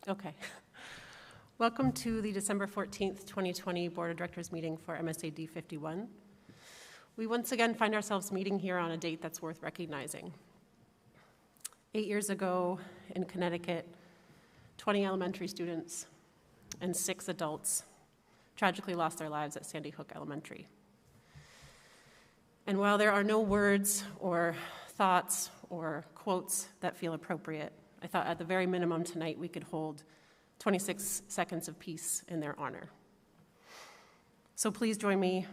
Okay. Welcome to the December 14th, 2020 Board of Directors meeting for MSAD 51. We once again find ourselves meeting here on a date that's worth recognizing. 8 years ago in Connecticut, 20 elementary students and 6 adults tragically lost their lives at Sandy Hook Elementary. And while there are no words or thoughts or quotes that feel appropriate, I thought at the very minimum tonight we could hold 26 seconds of peace in their honor. So please join me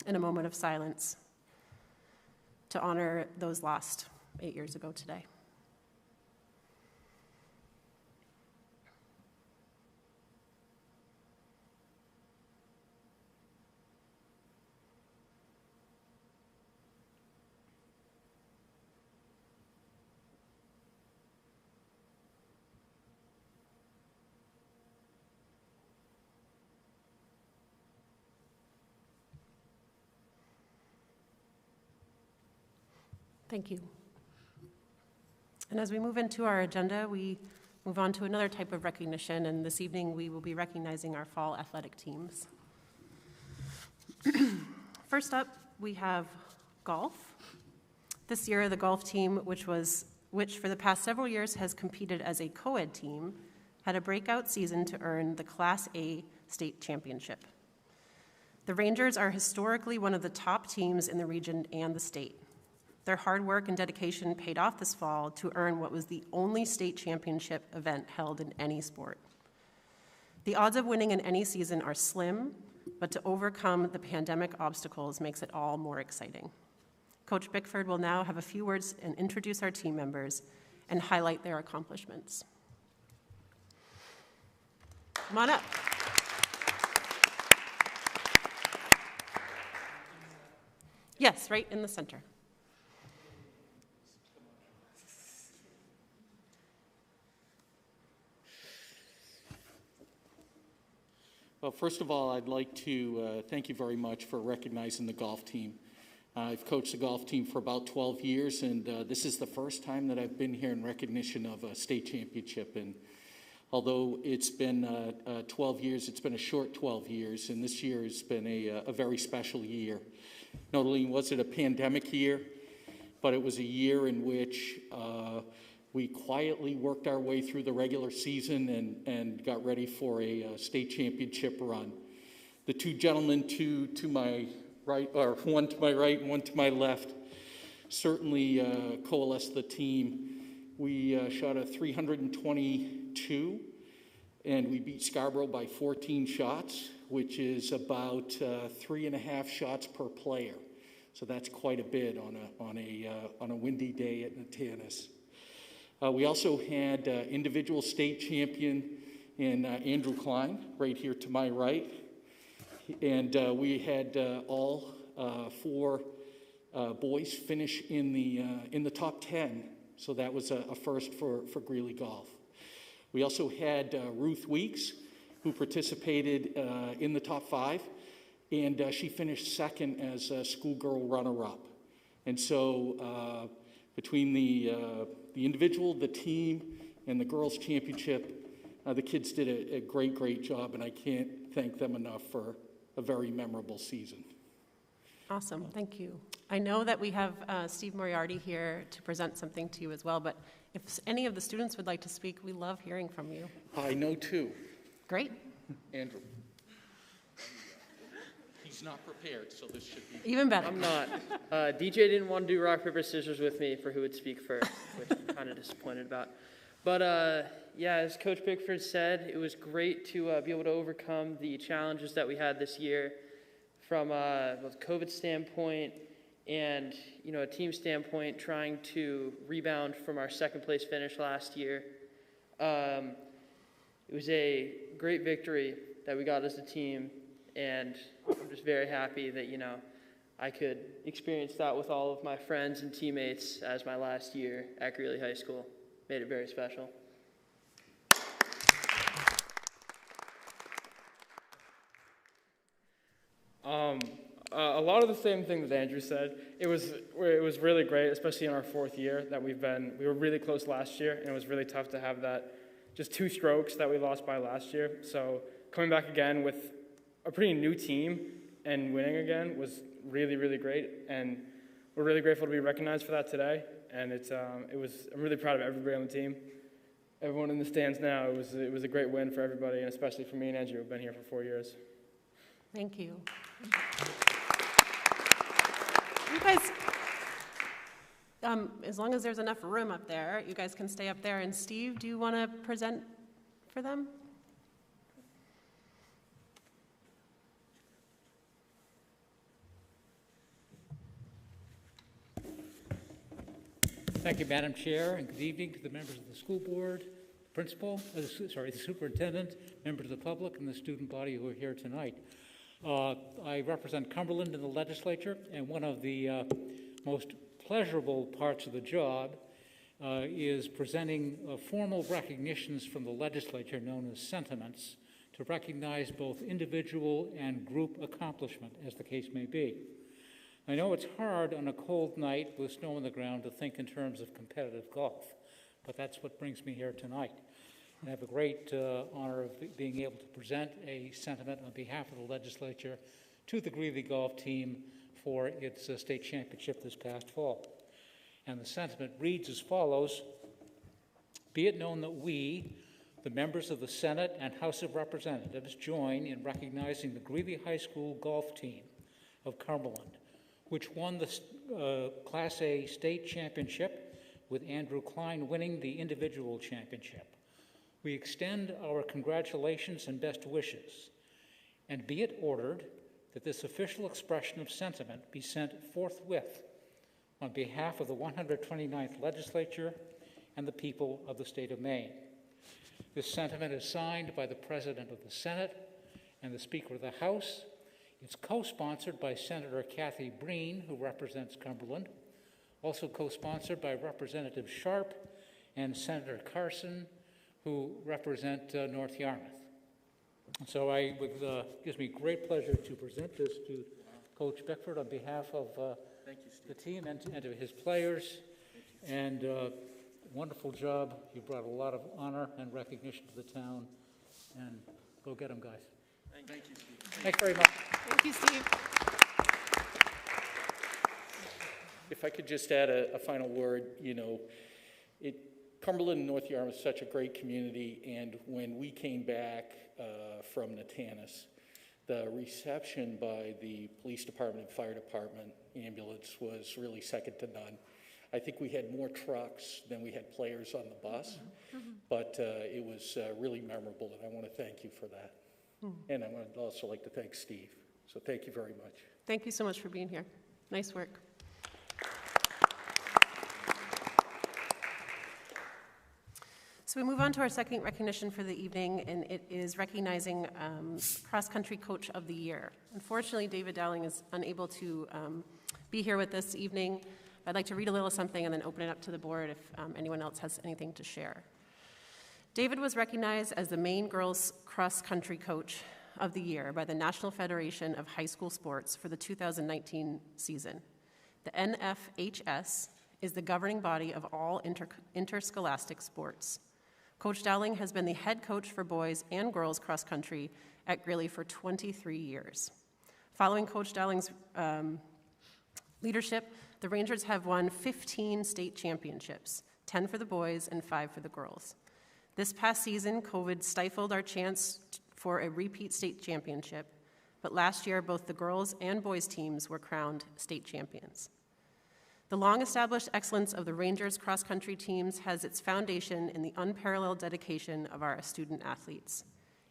in a moment of silence to honor those lost 8 years ago today. Thank you. And as we move into our agenda, we move on to another type of recognition, and this evening we will be recognizing our fall athletic teams. First up, we have golf. This year, the golf team, which for the past several years has competed as a co-ed team, had a breakout season to earn the Class A state championship. The Rangers are historically one of the top teams in the region and the state. Their hard work and dedication paid off this fall to earn what was the only state championship event held in any sport. The odds of winning in any season are slim, but to overcome the pandemic obstacles makes it all more exciting. Coach Bickford will now have a few words and introduce our team members and highlight their accomplishments. Come on up. Yes, right in the center. Well, first of all, I'd like to thank you very much for recognizing the golf team. I've coached the golf team for about 12 years, and this is the first time that I've been here in recognition of a state championship. And although it's been 12 years, it's been a short 12 years, and this year has been a very special year. Not only was it a pandemic year, but it was a year in which we quietly worked our way through the regular season and got ready for a state championship run. The two gentlemen to my right, or one to my right and one to my left, certainly coalesced the team. We shot a 322, and we beat Scarborough by 14 shots, which is about 3.5 shots per player. So that's quite a bit on a windy day at Natanis. We also had individual state champion in Andrew Klein, right here to my right. And we had all 4 boys finish in the top 10. So that was a first for Greeley Golf. We also had Ruth Weeks, who participated in the top 5. And she finished second as a schoolgirl runner-up. And so between the individual, the team, and the girls' championship, the kids did a great job, and I can't thank them enough for a very memorable season. Awesome, thank you. I know that we have Steve Moriarty here to present something to you as well, but if any of the students would like to speak, we love hearing from you. I know 2. Great. Andrew. He's not prepared, so this should be... Even better. I'm not. DJ didn't want to do rock, paper, scissors with me for who would speak first, which I'm kind of disappointed about. But yeah, as Coach Bickford said, it was great to be able to overcome the challenges that we had this year from both COVID standpoint and a team standpoint, trying to rebound from our second place finish last year. It was a great victory that we got as a team. And I'm just very happy that, I could experience that with all of my friends and teammates as my last year at Greeley High School. Made it very special. A lot of the same things that Andrew said. It was really great, especially in our 4th year that we were really close last year, and it was really tough to have that just 2 strokes that we lost by last year. So coming back again with a pretty new team and winning again was really, really great. And we're really grateful to be recognized for that today. And I'm really proud of everybody on the team. Everyone in the stands now, it was a great win for everybody, and especially for me and Andrew, who've been here for 4 years. Thank you. You guys, as long as there's enough room up there, you guys can stay up there. And Steve, do you want to present for them? Thank you, Madam Chair, and good evening to the members of the school board, principal, the superintendent, members of the public, and the student body who are here tonight. I represent Cumberland in the legislature, and one of the most pleasurable parts of the job is presenting formal recognitions from the legislature known as sentiments to recognize both individual and group accomplishment, as the case may be. I know it's hard on a cold night with snow on the ground to think in terms of competitive golf, but that's what brings me here tonight. And I have a great honor of being able to present a sentiment on behalf of the legislature to the Greeley golf team for its state championship this past fall. And the sentiment reads as follows: "Be it known that we, the members of the Senate and House of Representatives, join in recognizing the Greeley High School golf team of Cumberland, which won the Class A state championship, with Andrew Klein winning the individual championship. We extend our congratulations and best wishes, and be it ordered that this official expression of sentiment be sent forthwith on behalf of the 129th Legislature and the people of the state of Maine. This sentiment is signed by the President of the Senate and the Speaker of the House. It's co-sponsored by Senator Kathy Breen, who represents Cumberland, also co-sponsored by Representative Sharp and Senator Carson, who represent North Yarmouth. So it gives me great pleasure to present this to Coach Beckford on behalf of the team and to his players. And wonderful job. You brought a lot of honor and recognition to the town. And go get them, guys. Thank you, Steve. Thanks very much. Thank you, Steve. If I could just add a final word, Cumberland and North Yarmouth is such a great community, and when we came back from Natanis, the reception by the police department, fire department, ambulance was really second to none. I think we had more trucks than we had players on the bus, but it was really memorable, and I want to thank you for that. And I would also like to thank Steve. So thank you very much. Thank you so much for being here. Nice work. So we move on to our second recognition for the evening, and it is recognizing cross-country coach of the year. Unfortunately, David Dowling is unable to be here with this evening. I'd like to read a little something and then open it up to the board if anyone else has anything to share. David was recognized as the Maine girls cross-country coach of the year by the National Federation of High School Sports for the 2019 season. The NFHS is the governing body of all interscholastic sports. Coach Dowling has been the head coach for boys and girls cross-country at Greeley for 23 years. Following Coach Dowling's leadership, the Rangers have won 15 state championships, 10 for the boys and 5 for the girls. This past season, COVID stifled our chance for a repeat state championship, but last year, both the girls and boys teams were crowned state champions. The long-established excellence of the Rangers cross-country teams has its foundation in the unparalleled dedication of our student athletes.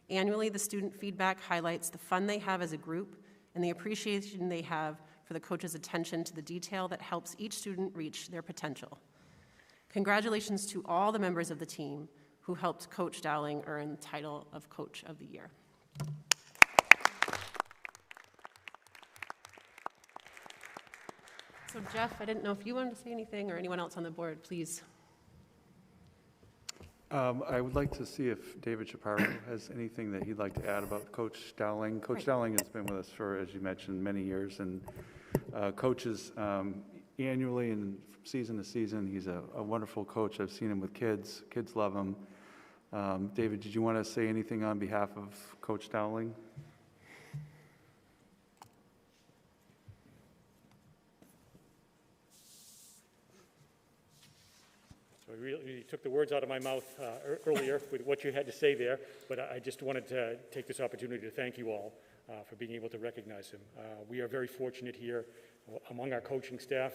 Annually, the student feedback highlights the fun they have as a group and the appreciation they have for the coach's attention to the detail that helps each student reach their potential. Congratulations to all the members of the team who helped Coach Dowling earn the title of Coach of the Year. So Jeff, I didn't know if you wanted to say anything or anyone else on the board, please. I would like to see if David Chaparro has anything that he'd like to add about Coach Dowling. Coach Dowling has been with us for, as you mentioned, many years, and coaches annually and from season to season. He's a wonderful coach. I've seen him with kids. Kids love him. David, did you want to say anything on behalf of Coach Dowling? So you really took the words out of my mouth earlier with what you had to say there, but I just wanted to take this opportunity to thank you all for being able to recognize him. We are very fortunate here among our coaching staff.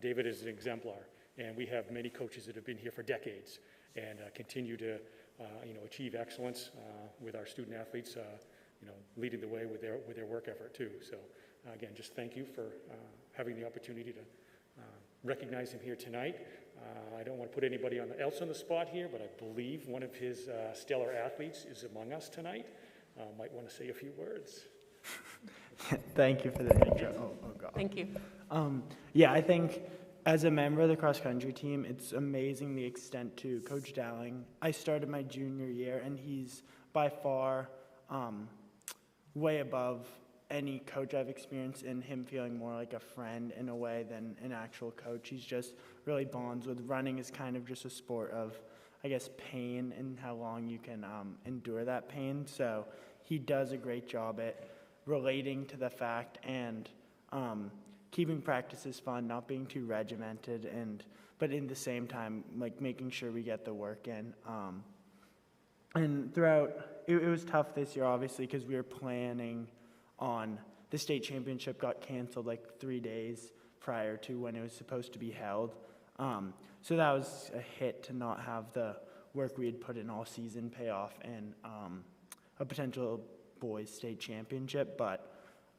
David is an exemplar, and we have many coaches that have been here for decades and continue to achieve excellence with our student athletes, leading the way with their work effort too. So again, just thank you for having the opportunity to recognize him here tonight. I don't want to put anybody else on the spot here, but I believe one of his stellar athletes is among us tonight. Might want to say a few words. Thank you for the intro. Oh God. Thank you. Yeah, I think as a member of the cross-country team, it's amazing the extent to Coach Dowling. I started my junior year, and he's by far way above any coach I've experienced, in him feeling more like a friend in a way than an actual coach. He's just really bonds with running is kind of just a sport of, I guess, pain and how long you can endure that pain. So he does a great job at relating to the fact and keeping practices fun, not being too regimented, but in the same time, like making sure we get the work in. And throughout, it was tough this year, obviously, because we were planning on the state championship got canceled like 3 days prior to when it was supposed to be held. So that was a hit to not have the work we had put in all season pay off and a potential boys state championship. But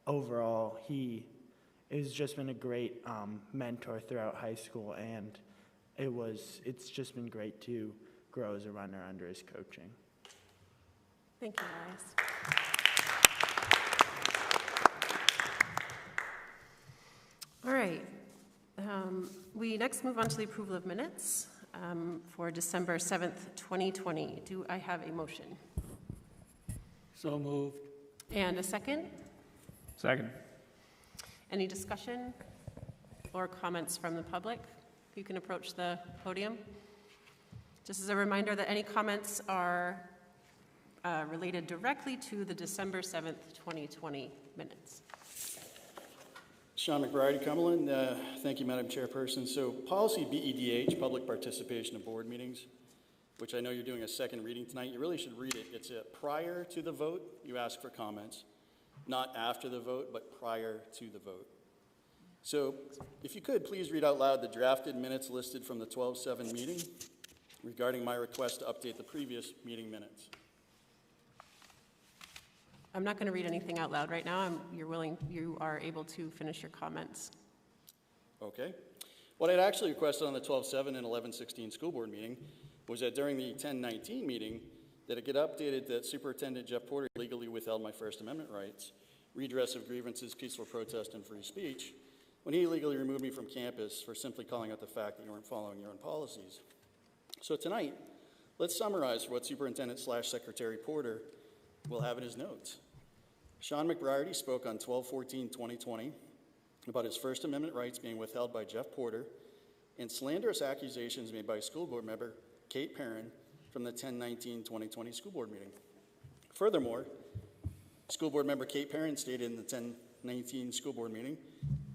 overall, he has just been a great mentor throughout high school, and it's just been great to grow as a runner under his coaching. Thank you, Elias. All right. We next move on to the approval of minutes for December 7th, 2020. Do I have a motion? So moved. And a second? Second. Any discussion or comments from the public? You can approach the podium. Just as a reminder that any comments are related directly to the December 7th, 2020 minutes. Sean McBride, Cumberland. Thank you, Madam Chairperson. So policy BEDH, public participation in board meetings, which I know you're doing a second reading tonight. You really should read it. It's prior to the vote, you ask for comments. Not after the vote, but prior to the vote. So if you could, please read out loud the drafted minutes listed from the 12/7 meeting regarding my request to update the previous meeting minutes. I'm not going to read anything out loud right now. You are able to finish your comments. Okay. What I'd actually requested on the 12/7 and 11/16 school board meeting was that during the 10/19 meeting, that it get updated that Superintendent Jeff Porter legally withheld my First Amendment rights, redress of grievances, peaceful protest, and free speech, when he illegally removed me from campus for simply calling out the fact that you weren't following your own policies. So tonight, let's summarize what Superintendent/Secretary Porter will have in his notes. Sean McBride spoke on 12/14/2020 about his First Amendment rights being withheld by Jeff Porter and slanderous accusations made by school board member Kate Perrin from the 10/19/2020 school board meeting. Furthermore, school board member Kate Perrin stated in the 10/19 school board meeting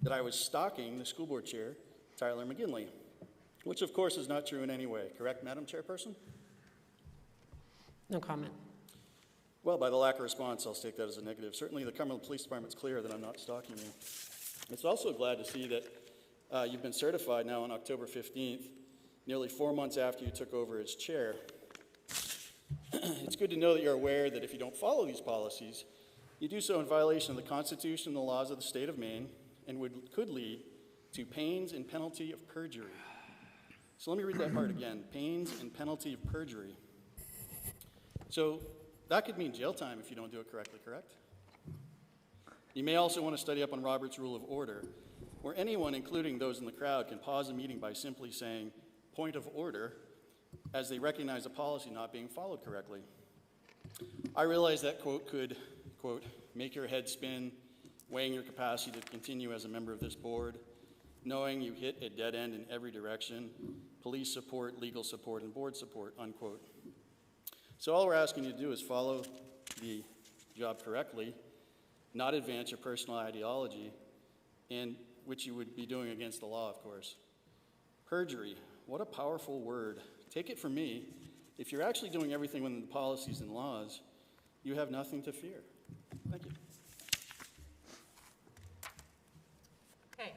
that I was stalking the school board chair, Tyler McGinley, which of course is not true in any way. Correct, Madam Chairperson? No comment. Well, by the lack of response, I'll take that as a negative. Certainly the Cumberland Police Department's clear that I'm not stalking you. It's also glad to see that you've been certified now on October 15th, nearly 4 months after you took over as chair. It's good to know that you're aware that if you don't follow these policies, you do so in violation of the Constitution and the laws of the state of Maine and could lead to pains and penalty of perjury. So let me read that part again, pains and penalty of perjury. So that could mean jail time if you don't do it correctly, correct? You may also want to study up on Robert's Rule of Order, where anyone, including those in the crowd, can pause a meeting by simply saying, point of order, as they recognize a policy not being followed correctly. I realize that quote could, quote, make your head spin, weighing your capacity to continue as a member of this board, knowing you hit a dead end in every direction, police support, legal support, and board support, unquote. So all we're asking you to do is follow the job correctly, not advance your personal ideology, and which you would be doing against the law, of course. Perjury, what a powerful word. Take it from me, if you're actually doing everything within the policies and laws, you have nothing to fear. Thank you. Okay.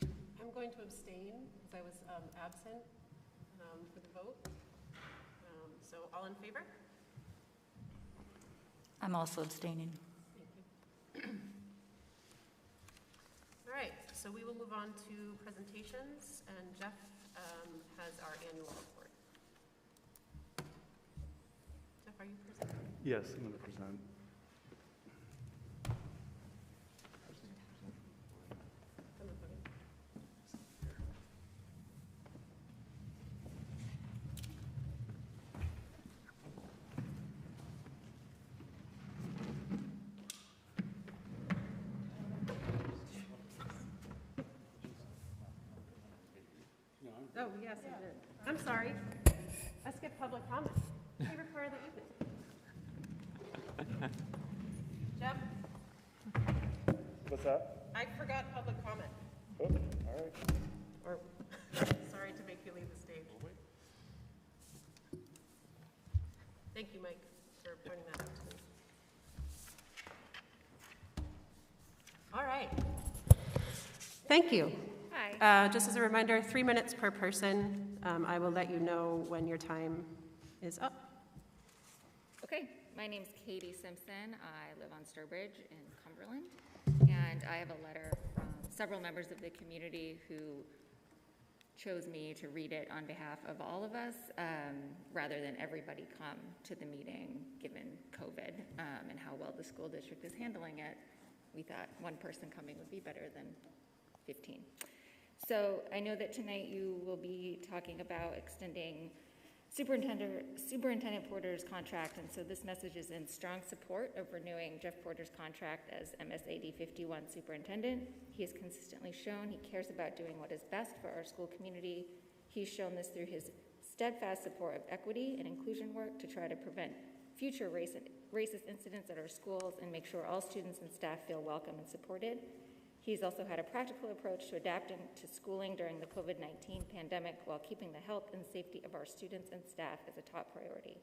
I'm going to abstain because I was absent for the vote. So all in favor? I'm also abstaining. Thank you. All right, so we will move on to presentations, and Jeff has our annual report. Jeff, are you presenting? Yes, I'm going to present. Oh, yes, I did. I'm sorry. I skipped public comment. Favorite part of the evening. Jeff, What's that? I forgot public comment. Oh, all right. Or, sorry to make you leave the stage. Thank you, Mike, for pointing that out to me. All right. Thank you. Hi. Just as a reminder, 3 minutes per person. I will let you know when your time is up. Okay, my name's Katie Simpson. I live on Sturbridge in Cumberland, and I have a letter from several members of the community who chose me to read it on behalf of all of us, rather than everybody come to the meeting, given COVID and how well the school district is handling it. We thought one person coming would be better than 15. So I know that tonight you will be talking about extending Superintendent Porter's contract, and so this message is in strong support of renewing Jeff Porter's contract as MSAD 51 Superintendent. He has consistently shown he cares about doing what is best for our school community. He's shown this through his steadfast support of equity and inclusion work to try to prevent future racist incidents at our schools and make sure all students and staff feel welcome and supported. He's also had a practical approach to adapting to schooling during the COVID-19 pandemic while keeping the health and safety of our students and staff as a top priority.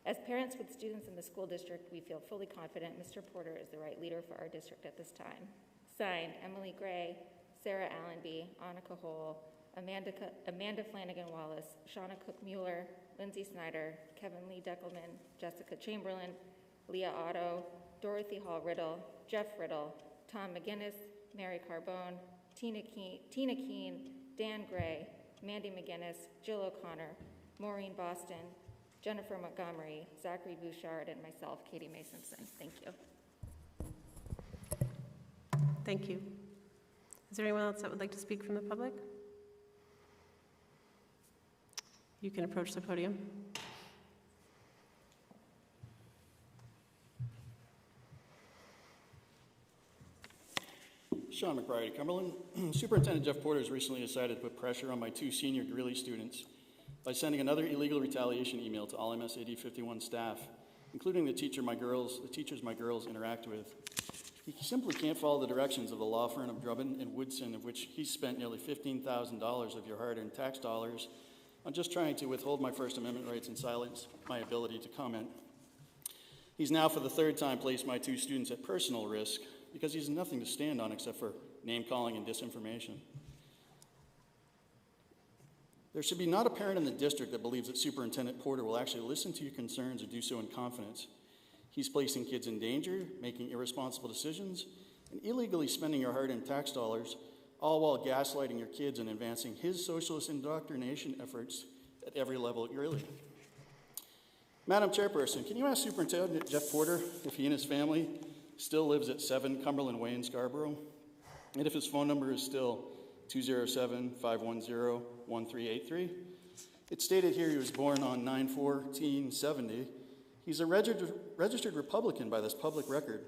As parents with students in the school district, we feel fully confident Mr. Porter is the right leader for our district at this time. Signed, Emily Gray, Sarah Allenby, Annika Hole, Amanda Flanagan-Wallace, Shauna Cook-Mueller, Lindsay Snyder, Kevin Lee Deckelman, Jessica Chamberlain, Leah Otto, Dorothy Hall-Riddle, Jeff Riddle, Tom McGinnis, Mary Carbone, Tina Keene, Dan Gray, Mandy McGinnis, Jill O'Connor, Maureen Boston, Jennifer Montgomery, Zachary Bouchard, and myself, Katie Mae Simpson. Thank you. Thank you. Is there anyone else that would like to speak from the public? You can approach the podium. Sean McBride, Cumberland. Superintendent Jeff Porter has recently decided to put pressure on my 2 senior Greeley students by sending another illegal retaliation email to all MSAD 51 staff, including the teachers my girls interact with. He simply can't follow the directions of the law firm of Drubbin and Woodson, of which he spent nearly $15,000 of your hard-earned tax dollars on just trying to withhold my First Amendment rights and silence my ability to comment. He's now for the 3rd time placed my 2 students at personal risk because he has nothing to stand on except for name-calling and disinformation. There should be not a parent in the district that believes that Superintendent Porter will actually listen to your concerns or do so in confidence. He's placing kids in danger, making irresponsible decisions, and illegally spending your hard-earned tax dollars, all while gaslighting your kids and advancing his socialist indoctrination efforts at every level at Greeley. Madam Chairperson, can you ask Superintendent Jeff Porter if he and his family still lives at 7 Cumberland Way in Scarborough, and if his phone number is still 207-510-1383? It's stated here he was born on 9/14/70. He's a registered Republican by this public record,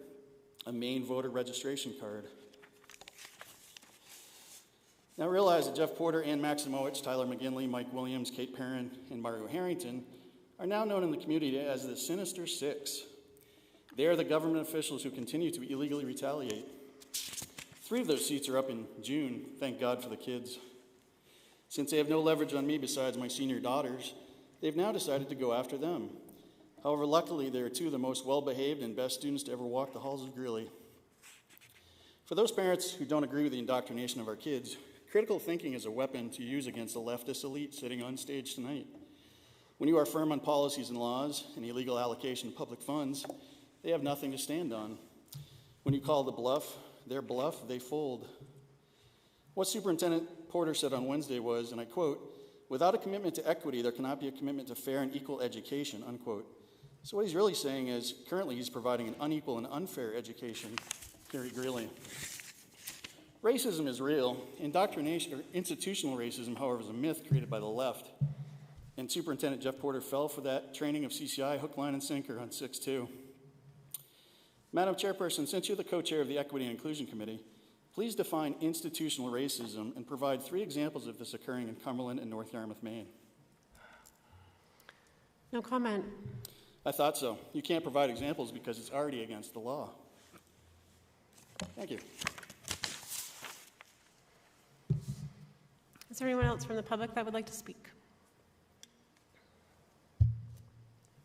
a Maine voter registration card. Now realize that Jeff Porter, Ann Maximowicz, Tyler McGinley, Mike Williams, Kate Perrin, and Margot Harrington are now known in the community as the Sinister Six. They are the government officials who continue to illegally retaliate. 3 of those seats are up in June, thank God for the kids. Since they have no leverage on me besides my senior daughters, they've now decided to go after them. However, luckily, they are 2 of the most well-behaved and best students to ever walk the halls of Greeley. For those parents who don't agree with the indoctrination of our kids, critical thinking is a weapon to use against the leftist elite sitting on stage tonight. When you are firm on policies and laws and illegal allocation of public funds, they have nothing to stand on. When you call their bluff, they fold. What Superintendent Porter said on Wednesday was, and I quote, "Without a commitment to equity, there cannot be a commitment to fair and equal education," unquote. So what he's really saying is, currently he's providing an unequal and unfair education here at Greeley. Racism is real. Indoctrination, or institutional racism, however, is a myth created by the left. And Superintendent Jeff Porter fell for that training of CCI hook, line, and sinker on 6-2. Madam Chairperson, since you're the co-chair of the Equity and Inclusion Committee, please define institutional racism and provide 3 examples of this occurring in Cumberland and North Yarmouth, Maine. No comment. I thought so. You can't provide examples because it's already against the law. Thank you. Is there anyone else from the public that would like to speak?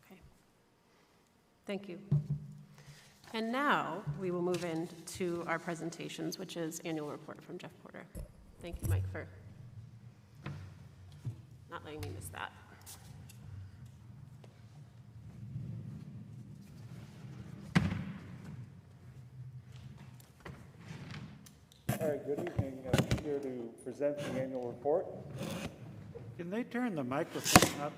Okay. Thank you. And now we will move into our presentations, which is annual report from Jeff Porter. Thank you, Mike, for not letting me miss that. All right, good evening. I'm here to present the annual report. Can they turn the microphone up?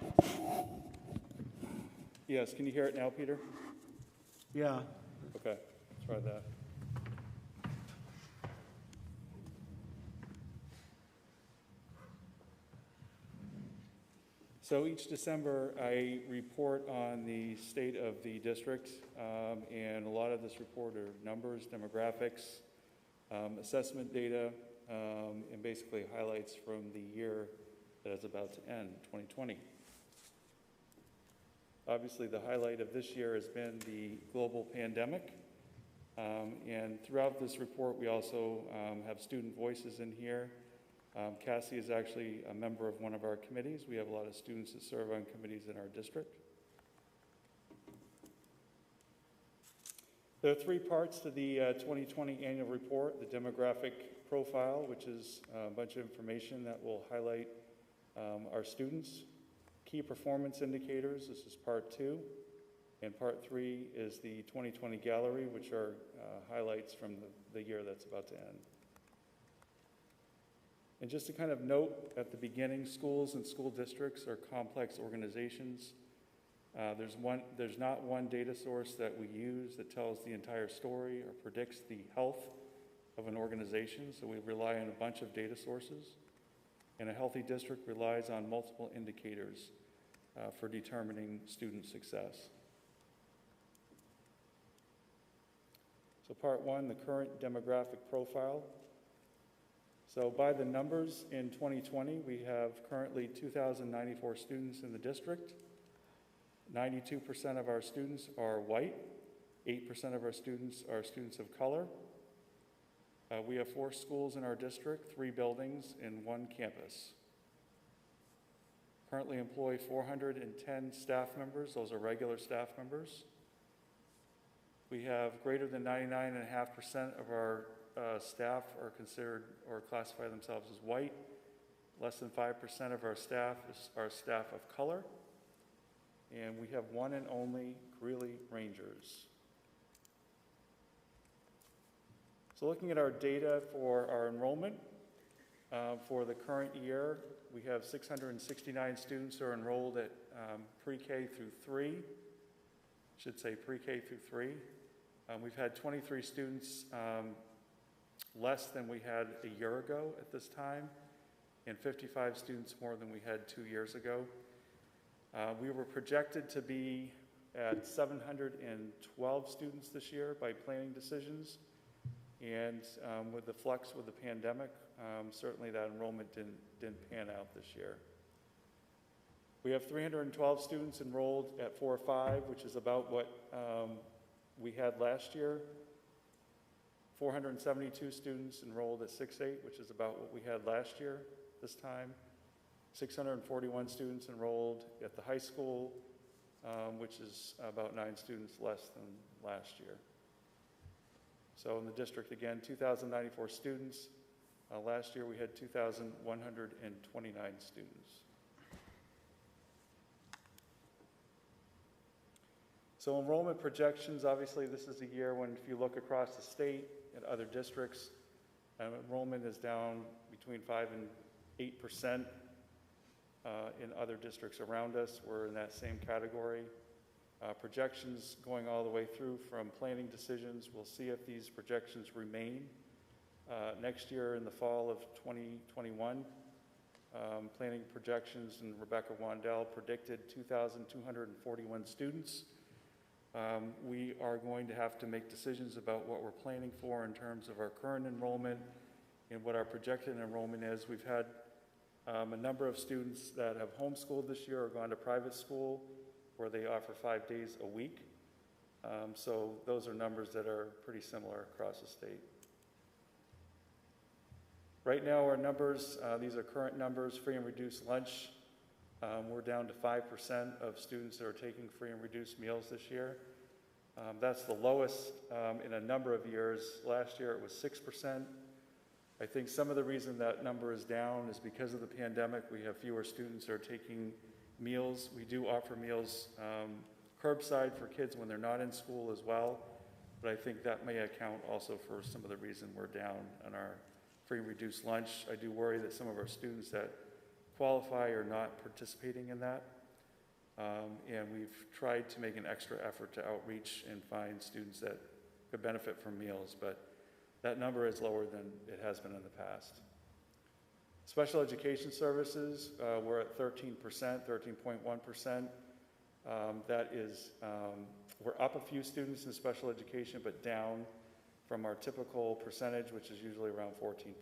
Yes, can you hear it now, Peter? Yeah. Okay, let's try that. So each December, I report on the state of the district, and a lot of this report are numbers, demographics, assessment data, and basically highlights from the year that is about to end, 2020. Obviously, the highlight of this year has been the global pandemic, and throughout this report, we also have student voices in here. Cassie is actually a member of one of our committees. We have a lot of students that serve on committees in our district. There are 3 parts to the 2020 annual report: the demographic profile, which is a bunch of information that will highlight our students; key performance indicators, this is part 2, and part 3 is the 2020 gallery, which are highlights from the year that's about to end. And just to kind of note at the beginning, schools and school districts are complex organizations. There's not one data source that we use that tells the entire story or predicts the health of an organization, so we rely on a bunch of data sources. And a healthy district relies on multiple indicators for determining student success. So part 1, the current demographic profile. So by the numbers in 2020, we have currently 2,094 students in the district. 92% of our students are white. 8% of our students are students of color. We have 4 schools in our district, 3 buildings, and 1 campus. Currently employ 410 staff members. Those are regular staff members. We have greater than 99.5% of our staff are considered or classify themselves as white. Less than 5% of our staff are staff of color. And we have 1 and only Greeley Rangers. So looking at our data for our enrollment, for the current year, we have 669 students who are enrolled at pre-K through 3. I should say pre-K through 3. We've had 23 students less than we had a year ago at this time, and 55 students more than we had 2 years ago. We were projected to be at 712 students this year by planning decisions, and with the flux with the pandemic, certainly that enrollment didn't pan out this year. We have 312 students enrolled at 4-5, which is about what we had last year. 472 students enrolled at 6-8, which is about what we had last year this time. 641 students enrolled at the high school, which is about 9 students less than last year. So in the district, again, 2,094 students. Last year we had 2,129 students. So enrollment projections, obviously this is a year when if you look across the state at other districts, enrollment is down between 5 and 8%. In other districts around us, we're in that same category. Projections going all the way through from planning decisions. We'll see if these projections remain. Next year in the fall of 2021, planning projections, and Rebecca Wandell predicted 2,241 students. We are going to have to make decisions about what we're planning for in terms of our current enrollment and what our projected enrollment is. We've had a number of students that have homeschooled this year or gone to private school where they offer 5 days a week. So those are numbers that are pretty similar across the state. Right now our numbers, these are current numbers, free and reduced lunch. We're down to 5% of students that are taking free and reduced meals this year. That's the lowest in a number of years. Last year it was 6%. I think some of the reason that number is down is because of the pandemic. We have fewer students that are taking meals. We do offer meals curbside for kids when they're not in school as well, but I think that may account also for some of the reason we're down on our free and reduced lunch. I do worry that some of our students that qualify are not participating in that, and we've tried to make an extra effort to outreach and find students that could benefit from meals, but that number is lower than it has been in the past. Special education services, we're at 13%, 13.1%. That is, we're up a few students in special education, but down from our typical percentage, which is usually around 14%.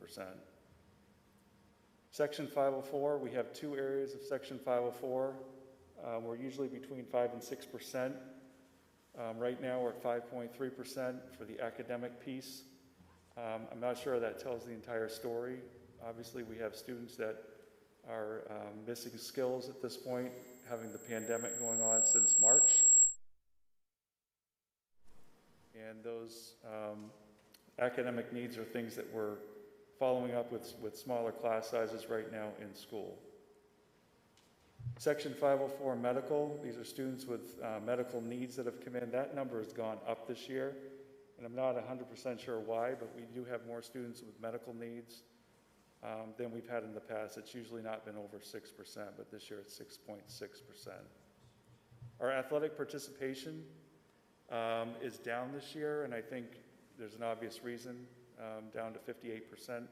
Section 504, we have 2 areas of Section 504. We're usually between 5 and 6%. Right now we're at 5.3% for the academic piece. I'm not sure that tells the entire story. Obviously, we have students that are missing skills at this point, having the pandemic going on since March. And those academic needs are things that we're following up with smaller class sizes right now in school. Section 504 medical, these are students with medical needs that have come in. That number has gone up this year, and I'm not 100% sure why, but we do have more students with medical needs than we've had in the past. It's usually not been over 6%, but this year it's 6.6%. Our athletic participation is down this year, and I think there's an obvious reason, down to 58%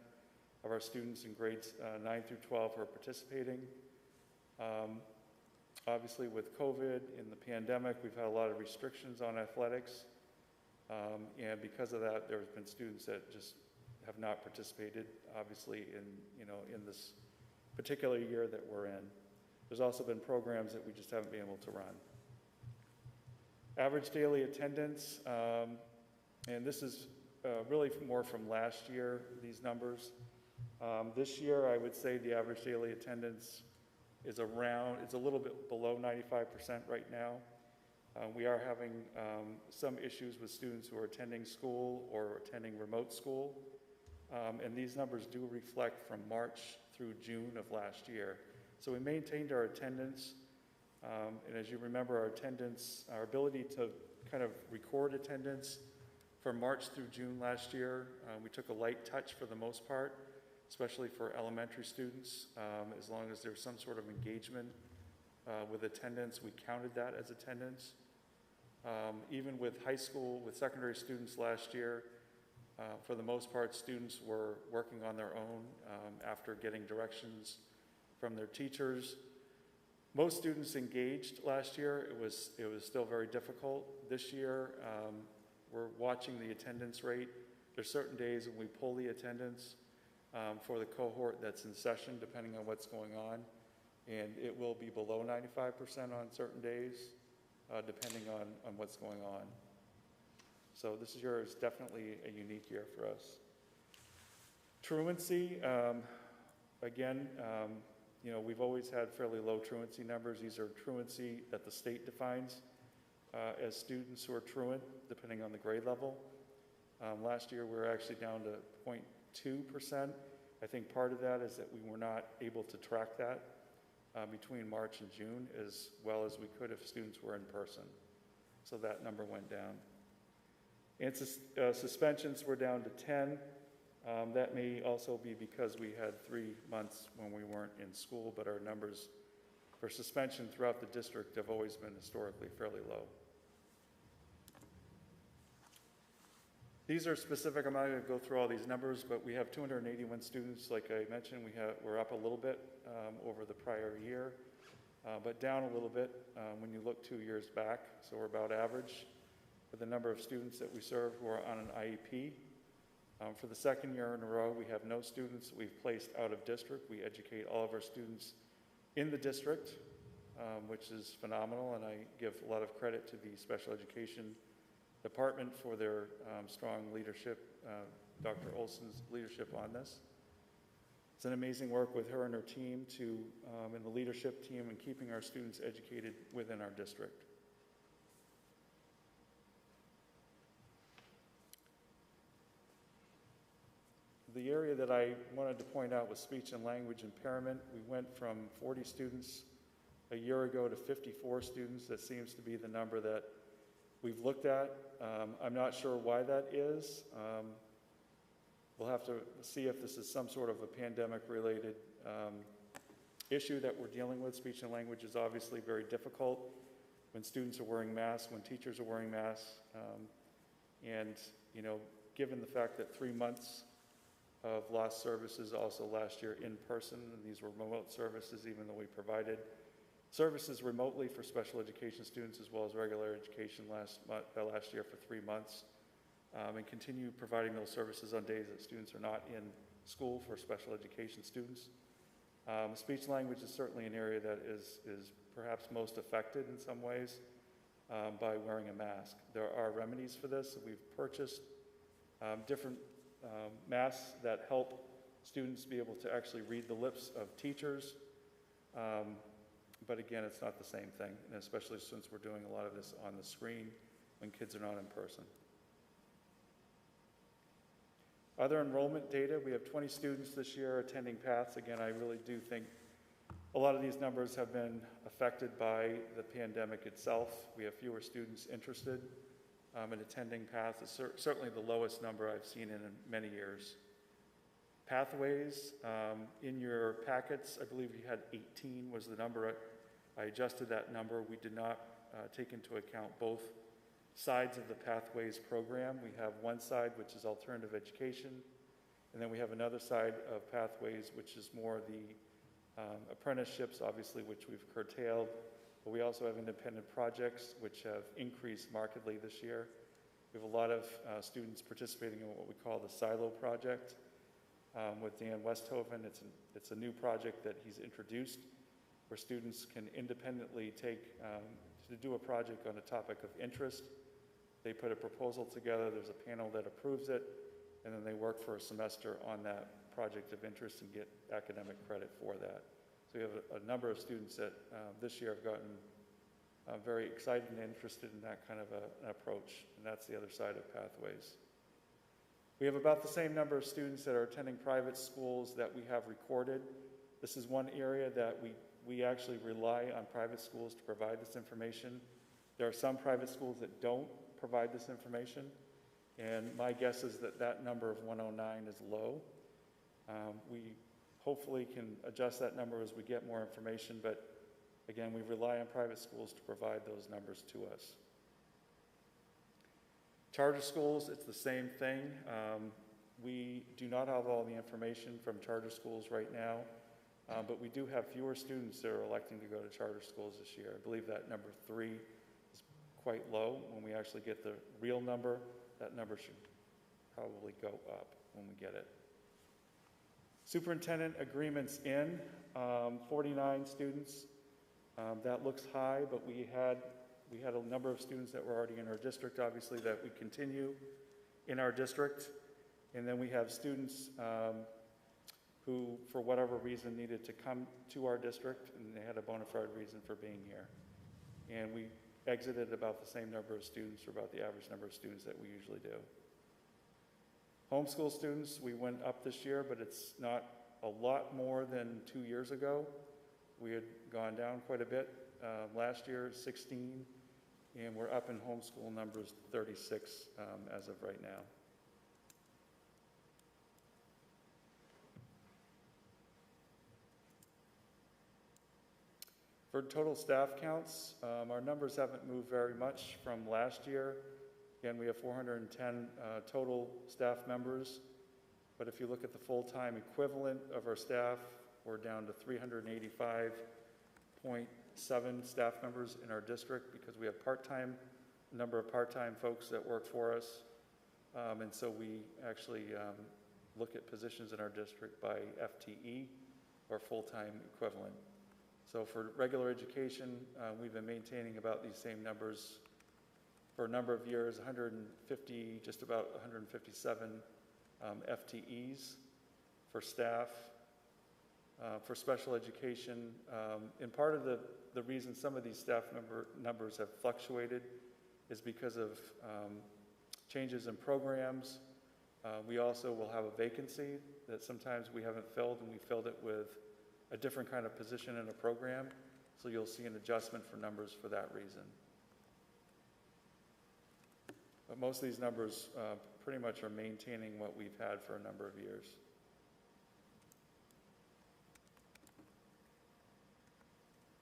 of our students in grades 9 through 12 who are participating. Obviously with COVID and the pandemic, we've had a lot of restrictions on athletics, and because of that, there's been students that just have not participated, obviously, in this particular year that we're in. There's also been programs that we just haven't been able to run. Average daily attendance, and this is really more from last year, these numbers. This year, I would say the average daily attendance is it's a little bit below 95% right now. We are having some issues with students who are attending school or attending remote school. And these numbers do reflect from March through June of last year. So we maintained our attendance. And as you remember, our attendance, our ability to kind of record attendance from March through June last year, we took a light touch for the most part, especially for elementary students. As long as there's some sort of engagement with attendance, we counted that as attendance. Even with high school, with secondary students last year, for the most part, students were working on their own after getting directions from their teachers. Most students engaged last year. It was still very difficult. This year, we're watching the attendance rate. There's certain days when we pull the attendance for the cohort that's in session, depending on what's going on. and it will be below 95% on certain days, depending on what's going on. So this year is definitely a unique year for us. Truancy, again, you know, we've always had fairly low truancy numbers. These are truancy that the state defines as students who are truant, depending on the grade level. Last year, we were actually down to 0.2%. I think part of that is that we were not able to track that between March and June as well as we could if students were in person. So that number went down. And suspensions were down to 10. That may also be because we had 3 months when we weren't in school, but our numbers for suspension throughout the district have always been historically fairly low. These are specific. I'm not going to go through all these numbers, but we have 281 students. Like I mentioned, we're up a little bit over the prior year, but down a little bit when you look 2 years back. So we're about average for the number of students that we serve who are on an IEP. For the second year in a row, we have no students that we've placed out of district. We educate all of our students in the district, which is phenomenal, and I give a lot of credit to the special education department for their strong leadership, Dr. Olson's leadership on this. It's an amazing work with her and her team and the leadership team in keeping our students educated within our district. The area that I wanted to point out was speech and language impairment. We went from 40 students a year ago to 54 students. That seems to be the number that we've looked at. I'm not sure why that is. We'll have to see if this is some sort of a pandemic-related issue that we're dealing with. Speech and language is obviously very difficult when students are wearing masks, when teachers are wearing masks. And, you know, given the fact that 3 months of lost services also last year in person, and these were remote services, even though we provided services remotely for special education students as well as regular education last year for 3 months, and continue providing those services on days that students are not in school for special education students. Speech language is certainly an area that is perhaps most affected in some ways by wearing a mask. There are remedies for this. We've purchased different masks that help students be able to actually read the lips of teachers. But again, it's not the same thing, and especially since we're doing a lot of this on the screen when kids are not in person. Other enrollment data, we have 20 students this year attending PATHs. Again, I really do think a lot of these numbers have been affected by the pandemic itself. We have fewer students interested in attending PATHs. It's certainly the lowest number I've seen in many years. Pathways, in your packets, I believe you had 18 was the number. I adjusted that number. We did not take into account both sides of the Pathways program. We have one side, which is alternative education, and then we have another side of Pathways, which is more the apprenticeships, obviously, which we've curtailed. But we also have independent projects, which have increased markedly this year. We have a lot of students participating in what we call the Silo Project with Dan Westhoven. It's a new project that he's introduced where students can independently to do a project on a topic of interest. They put a proposal together, there's a panel that approves it, and then they work for a semester on that project of interest and get academic credit for that. So we have a number of students that this year have gotten very excited and interested in that kind of an approach, and that's the other side of Pathways. We have about the same number of students that are attending private schools that we have recorded. This is one area that we actually rely on private schools to provide this information. There are some private schools that don't provide this information, and my guess is that that number of 109 is low. We hopefully can adjust that number as we get more information, but again, we rely on private schools to provide those numbers to us. Charter schools, it's the same thing. We do not have all the information from charter schools right now, but we do have fewer students that are electing to go to charter schools this year. I believe that number 3 is quite low. When we actually get the real number, that number should probably go up when we get it. Superintendent agreements in, 49 students. That looks high, but we had a number of students that were already in our district, obviously, that we continue in our district. And then we have students who, for whatever reason, needed to come to our district, and they had a bona fide reason for being here. And we exited about the same number of students, or about the average number of students that we usually do. Homeschool students, we went up this year, but it's not a lot more than 2 years ago. We had gone down quite a bit. Last year, 16, and we're up in homeschool numbers 36 as of right now. For total staff counts, our numbers haven't moved very much from last year. Again, we have 410 total staff members, but if you look at the full-time equivalent of our staff, we're down to 385.7 staff members in our district because we have a number of part-time folks that work for us. And so we actually look at positions in our district by FTE, or full-time equivalent. So for regular education, we've been maintaining about these same numbers for a number of years, 150, just about 157 FTEs for staff. For special education, and part of the reason some of these staff numbers have fluctuated is because of changes in programs. We also will have a vacancy that sometimes we haven't filled, and we filled it with a different kind of position in a program, so you'll see an adjustment for numbers for that reason. But most of these numbers pretty much are maintaining what we've had for a number of years.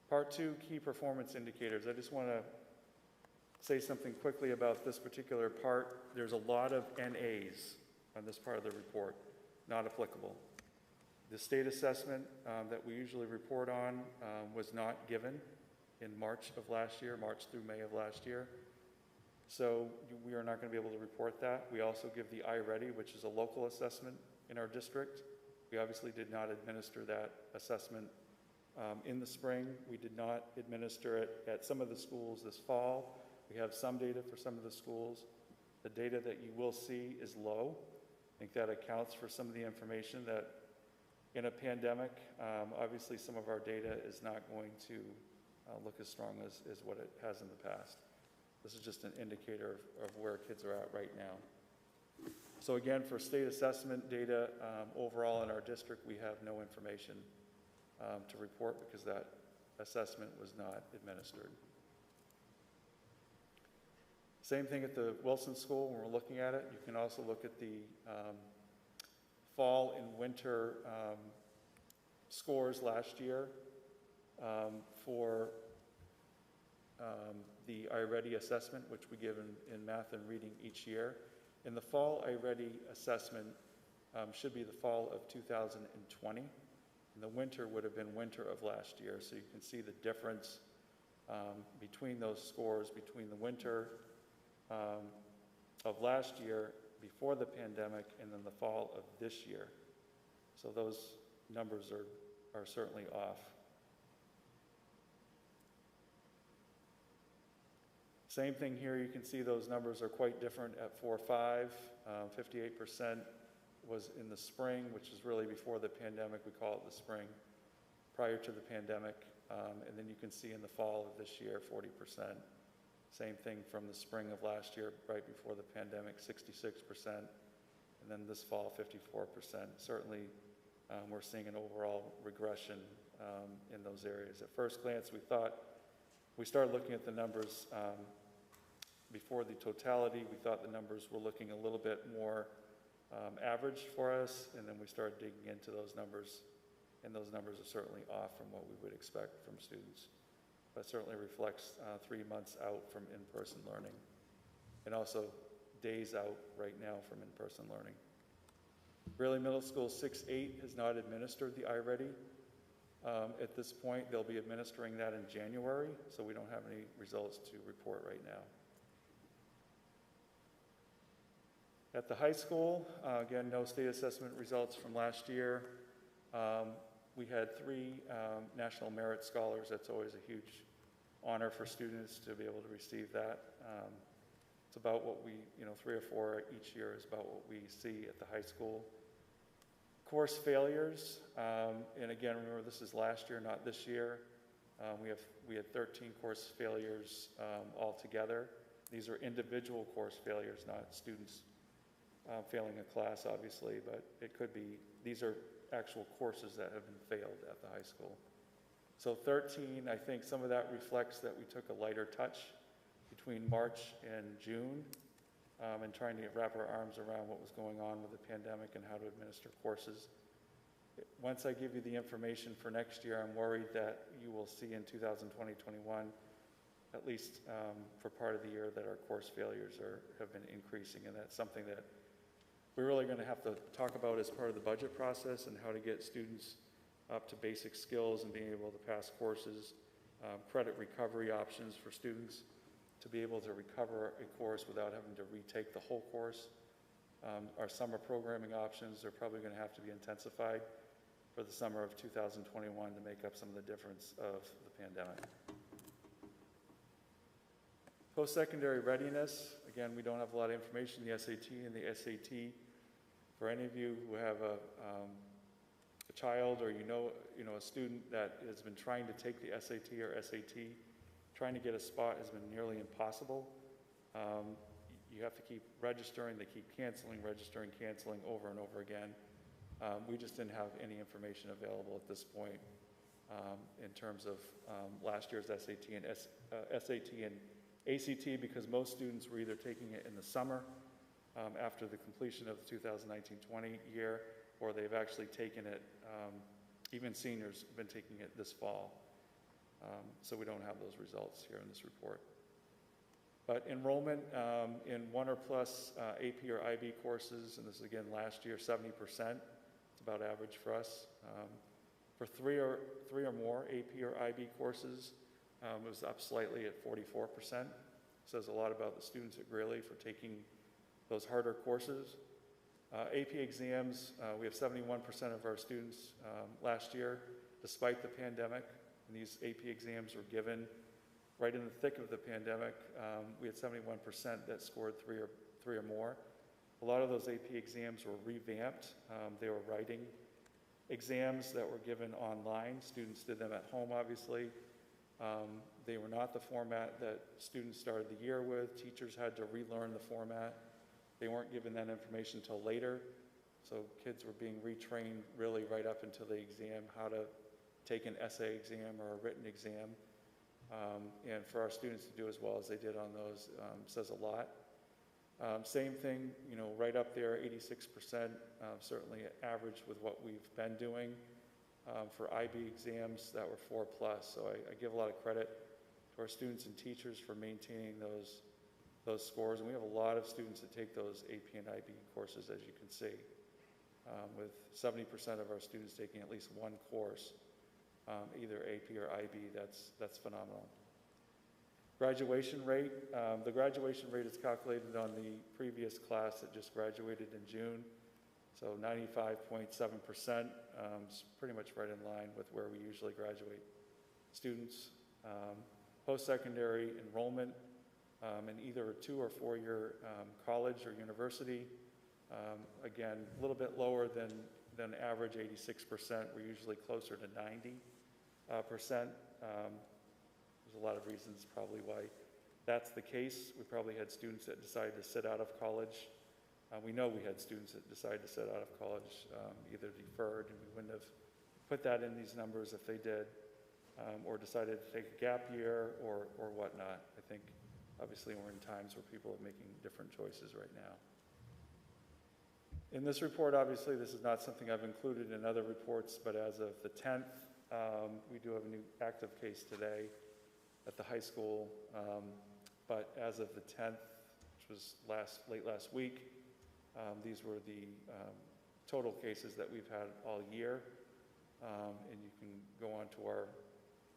Part 2, key performance indicators. I just want to say something quickly about this particular part. There's a lot of NAs on this part of the report, not applicable. The state assessment that we usually report on was not given in March of last year, March through May of last year. So we are not going to be able to report that. We also give the iReady, which is a local assessment in our district. We obviously did not administer that assessment in the spring. We did not administer it at some of the schools this fall. We have some data for some of the schools. The data that you will see is low. I think that accounts for some of the information that in a pandemic, obviously some of our data is not going to look as strong as what it has in the past. This is just an indicator of where kids are at right now. So again, for state assessment data, overall in our district, we have no information to report because that assessment was not administered. Same thing at the Wilson School when we're looking at it. You can also look at the fall and winter scores last year for the iReady assessment, which we give in math and reading each year. In the fall iReady assessment should be the fall of 2020, and the winter would have been winter of last year. So you can see the difference between those scores, between the winter of last year before the pandemic and then the fall of this year. So those numbers are certainly off. Same thing here, you can see those numbers are quite different at 4.5. 58% was in the spring, which is really before the pandemic. We call it the spring, prior to the pandemic. And then you can see in the fall of this year, 40%. Same thing from the spring of last year, right before the pandemic, 66%. And then this fall, 54%. Certainly, we're seeing an overall regression in those areas. At first glance, we started looking at the numbers before the totality. We thought the numbers were looking a little bit more average for us, and then we started digging into those numbers, and those numbers are certainly off from what we would expect from students. But certainly reflects 3 months out from in-person learning, and also days out right now from in-person learning. Greeley Middle School 6-8 has not administered the iReady. At this point, they'll be administering that in January, so we don't have any results to report right now. At the high school, again, no state assessment results from last year. We had 3 National Merit Scholars. That's always a huge honor for students to be able to receive that. It's about what we, 3 or 4 each year is about what we see at the high school. Course failures, and again, remember this is last year, not this year. We had 13 course failures altogether. These are individual course failures, not students failing a class, obviously, but it could be, these are actual courses that have been failed at the high school. So 13, I think some of that reflects that we took a lighter touch between March and June and trying to wrap our arms around what was going on with the pandemic and how to administer courses. Once I give you the information for next year, I'm worried that you will see in 2020-21, at least for part of the year, that our course failures have been increasing, and that's something that we're really going to have to talk about as part of the budget process and how to get students up to basic skills and being able to pass courses, credit recovery options for students to be able to recover a course without having to retake the whole course. Our summer programming options are probably going to have to be intensified for the summer of 2021 to make up some of the difference of the pandemic. Post-secondary readiness, again, we don't have a lot of information. The SAT and the SAT, for any of you who have a child or you know a student that has been trying to take the SAT or SAT, trying to get a spot has been nearly impossible. You have to keep registering, they keep canceling, registering, canceling over and over again. We just didn't have any information available at this point in terms of last year's SAT and ACT, because most students were either taking it in the summer after the completion of the 2019-20 year, or they've actually taken it, even seniors have been taking it this fall. So we don't have those results here in this report. But enrollment in 1 or plus AP or IB courses, and this is again last year, 70%. It's about average for us. For three or more AP or IB courses, it was up slightly at 44%. Says a lot about the students at Greeley for taking those harder courses. AP exams, we have 71% of our students last year, despite the pandemic. And these AP exams were given right in the thick of the pandemic. We had 71% that scored three or more. A lot of those AP exams were revamped. They were writing exams that were given online. Students did them at home, obviously. They were not the format that students started the year with. Teachers had to relearn the format. They weren't given that information until later. So kids were being retrained really right up until the exam, how to take an essay exam or a written exam. And for our students to do as well as they did on those says a lot. Same thing, right up there, 86%, certainly average with what we've been doing. For IB exams that were 4+. So I give a lot of credit to our students and teachers for maintaining those scores. And we have a lot of students that take those AP and IB courses, as you can see, with 70% of our students taking at least one course, either AP or IB. That's phenomenal. Graduation rate. The graduation rate is calculated on the previous class that just graduated in June. So 95.7% is pretty much right in line with where we usually graduate students. Post-secondary enrollment in either a 2 or 4 year college or university. Again, a little bit lower than average, 86%. We're usually closer to 90%. There's a lot of reasons probably why that's the case. We probably had students that decided to sit out of college. We know we had students that decided to sit out of college, either deferred, and we wouldn't have put that in these numbers if they did, or decided to take a gap year or whatnot. I think obviously we're in times where people are making different choices right now. In this report, obviously, this is not something I've included in other reports, but as of the 10th, we do have a new active case today at the high school. But as of the 10th, which was late last week, these were the total cases that we've had all year. And you can go on to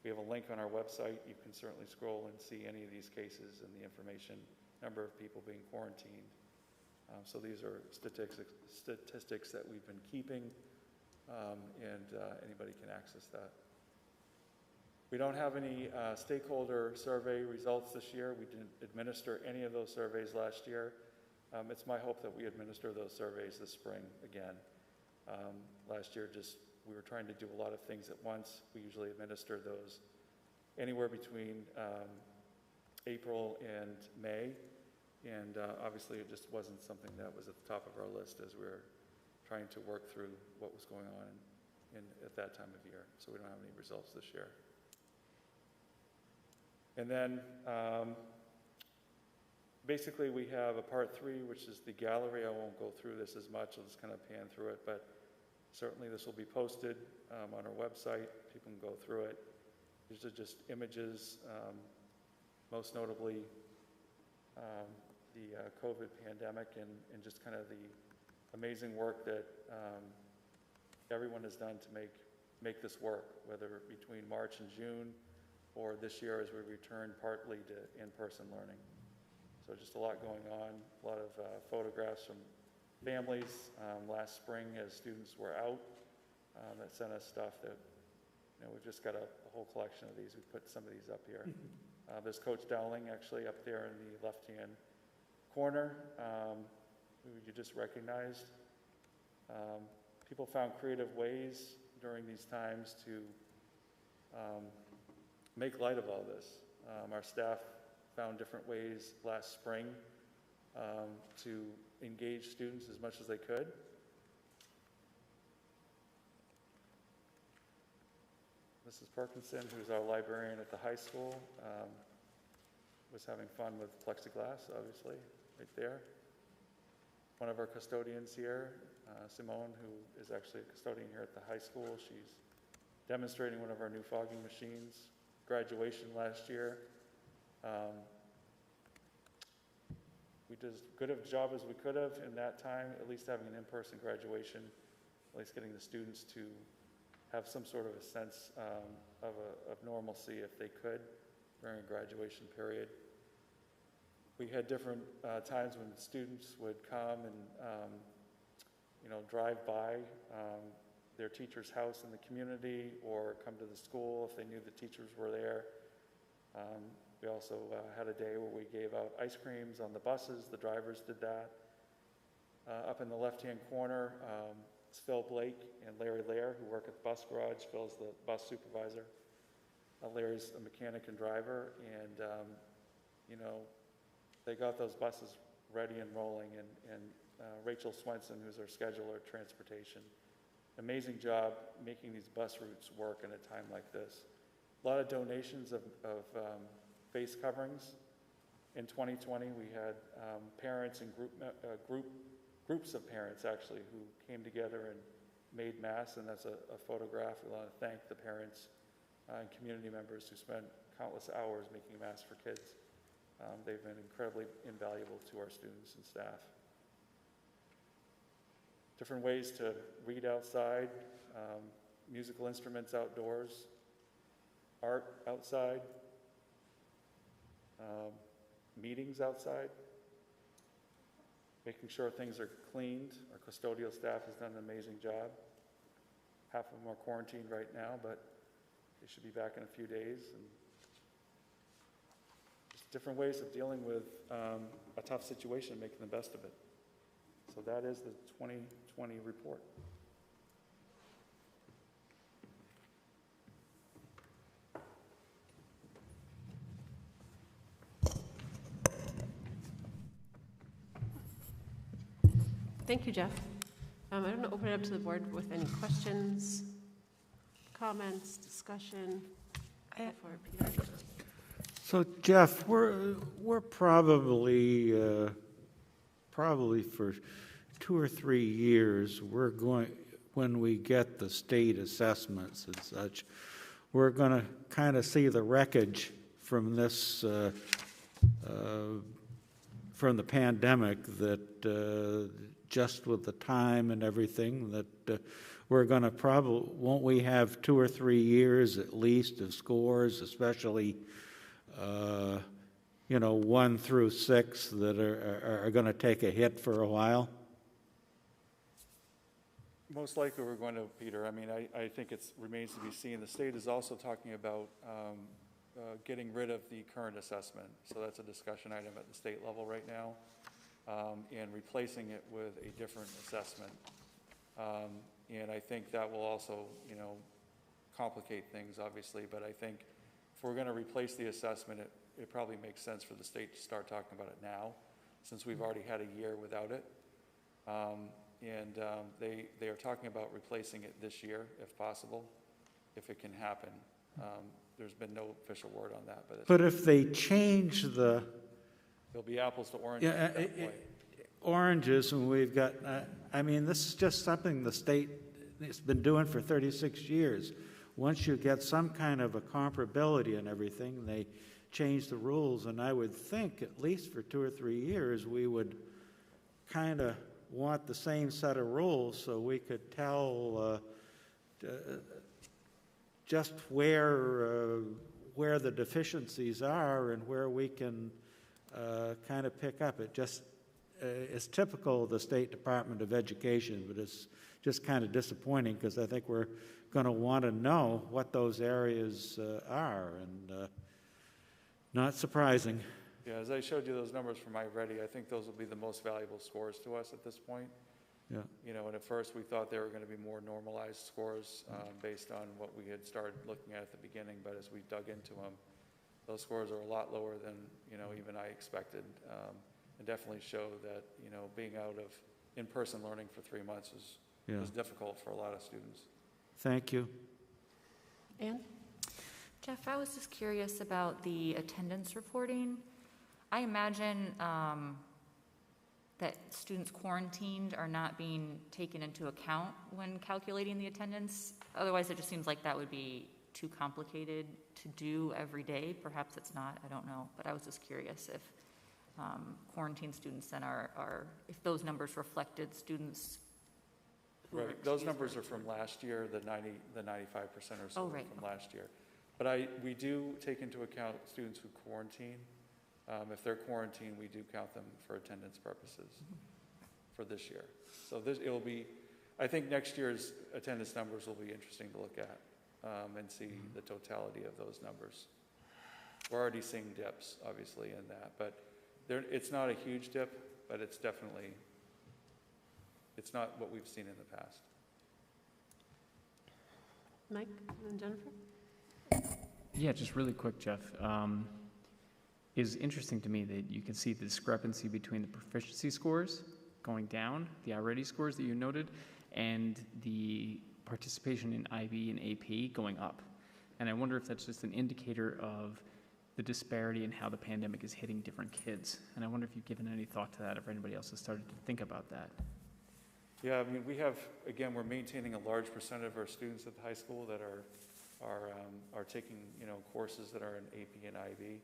we have a link on our website. You can certainly scroll and see any of these cases and the information, number of people being quarantined. So these are statistics that we've been keeping and anybody can access that. We don't have any stakeholder survey results this year. We didn't administer any of those surveys last year. It's my hope that we administer those surveys this spring again. Last year, we were trying to do a lot of things at once. We usually administer those anywhere between April and May, and obviously it just wasn't something that was at the top of our list as we were trying to work through what was going on at that time of year. So we don't have any results this year. And then basically we have a part 3, which is the gallery. I won't go through this as much. I'll just kind of pan through it, but certainly this will be posted on our website. People can go through it. These are just images, most notably the COVID pandemic and just kind of the amazing work that everyone has done to make this work, whether between March and June or this year as we return partly to in-person learning. So just a lot going on, a lot of photographs from families last spring as students were out that sent us stuff that, we've just got a whole collection of these. We put some of these up here. There's Coach Dowling actually up there in the left-hand corner, who you just recognized. People found creative ways during these times to make light of all this. Our staff found different ways last spring to engage students as much as they could. Mrs. Perkinson, who's our librarian at the high school, was having fun with plexiglass, obviously, right there. One of our custodians here, Simone, who is actually a custodian here at the high school, she's demonstrating one of our new fogging machines. Graduation last year. We did as good of a job as we could have in that time, at least having an in-person graduation, at least getting the students to have some sort of a sense of normalcy if they could during a graduation period. We had different times when students would come and drive by their teacher's house in the community or come to the school if they knew the teachers were there. We also had a day where we gave out ice creams on the buses. The drivers did that. Up in the left-hand corner, it's Phil Blake and Larry Lair, who work at the bus garage. Phil's the bus supervisor. Larry's a mechanic and driver, and they got those buses ready and rolling. And Rachel Swenson, who's our scheduler at transportation, amazing job making these bus routes work in a time like this. A lot of donations of face coverings. In 2020, we had parents and groups of parents actually who came together and made masks, and that's a photograph. We want to thank the parents and community members who spent countless hours making masks for kids. They've been incredibly invaluable to our students and staff. Different ways to read outside, musical instruments outdoors, art outside, meetings outside, making sure things are cleaned. Our custodial staff has done an amazing job. Half of them are quarantined right now, but they should be back in a few days. And just different ways of dealing with a tough situation, making the best of it. So that is the 2020 report. Thank you, Jeff. I'm going to open it up to the board with any questions, comments, discussion. Go for it, Peter. So Jeff, we're probably for 2 or 3 years, when we get the state assessments and such, we're going to kind of see the wreckage from this, from the pandemic that just with the time and everything that we're going to won't we have 2 or 3 years at least of scores, especially 1 through 6 that are going to take a hit for a while? Most likely we're going to, Peter. I mean, I think it remains to be seen. The state is also talking about getting rid of the current assessment. So that's a discussion item at the state level right now, and replacing it with a different assessment. And I think that will also, complicate things, obviously. But I think if we're going to replace the assessment, it probably makes sense for the state to start talking about it now, since we've already had a year without it. They are talking about replacing it this year, if possible, if it can happen. There's been no official word on that. But if they change the there'll be apples to oranges at that point. Oranges, and we've got, I mean, this is just something the state has been doing for 36 years. Once you get some kind of a comparability and everything, they change the rules, and I would think at least for 2 or 3 years we would kind of want the same set of rules so we could tell just where the deficiencies are and where we can kind of pick up. It just is typical of the State Department of Education, but it's just kind of disappointing because I think we're going to want to know what those areas are, and not surprising. Yeah, as I showed you those numbers from iReady, I think those will be the most valuable scores to us at this point. Yeah. And at first we thought they were going to be more normalized scores based on what we had started looking at the beginning, but as we dug into them, those scores are a lot lower than, even I expected, and definitely show that, being out of in-person learning for 3 months was difficult for a lot of students. Thank you. Ann? Jeff, I was just curious about the attendance reporting. I imagine that students quarantined are not being taken into account when calculating the attendance. Otherwise, it just seems like that would be too complicated to do every day. Perhaps it's not, I don't know. But I was just curious if quarantine students then are if those numbers reflected students who are Right, those numbers are from last year, the 95% or so from last year. But we do take into account students who quarantine. If they're quarantined, we do count them for attendance purposes for this year. So it'll be, I think next year's attendance numbers will be interesting to look at and see the totality of those numbers. We're already seeing dips, obviously, in that, but it's not a huge dip, but it's definitely, it's not what we've seen in the past. Mike and Jennifer? Yeah, just really quick, Jeff. It's interesting to me that you can see the discrepancy between the proficiency scores going down, the iReady scores that you noted, and the participation in IB and AP going up. And I wonder if that's just an indicator of the disparity in how the pandemic is hitting different kids. And I wonder if you've given any thought to that, or if anybody else has started to think about that. Yeah, I mean, we're maintaining a large percentage of our students at the high school that are taking, courses that are in AP and IB.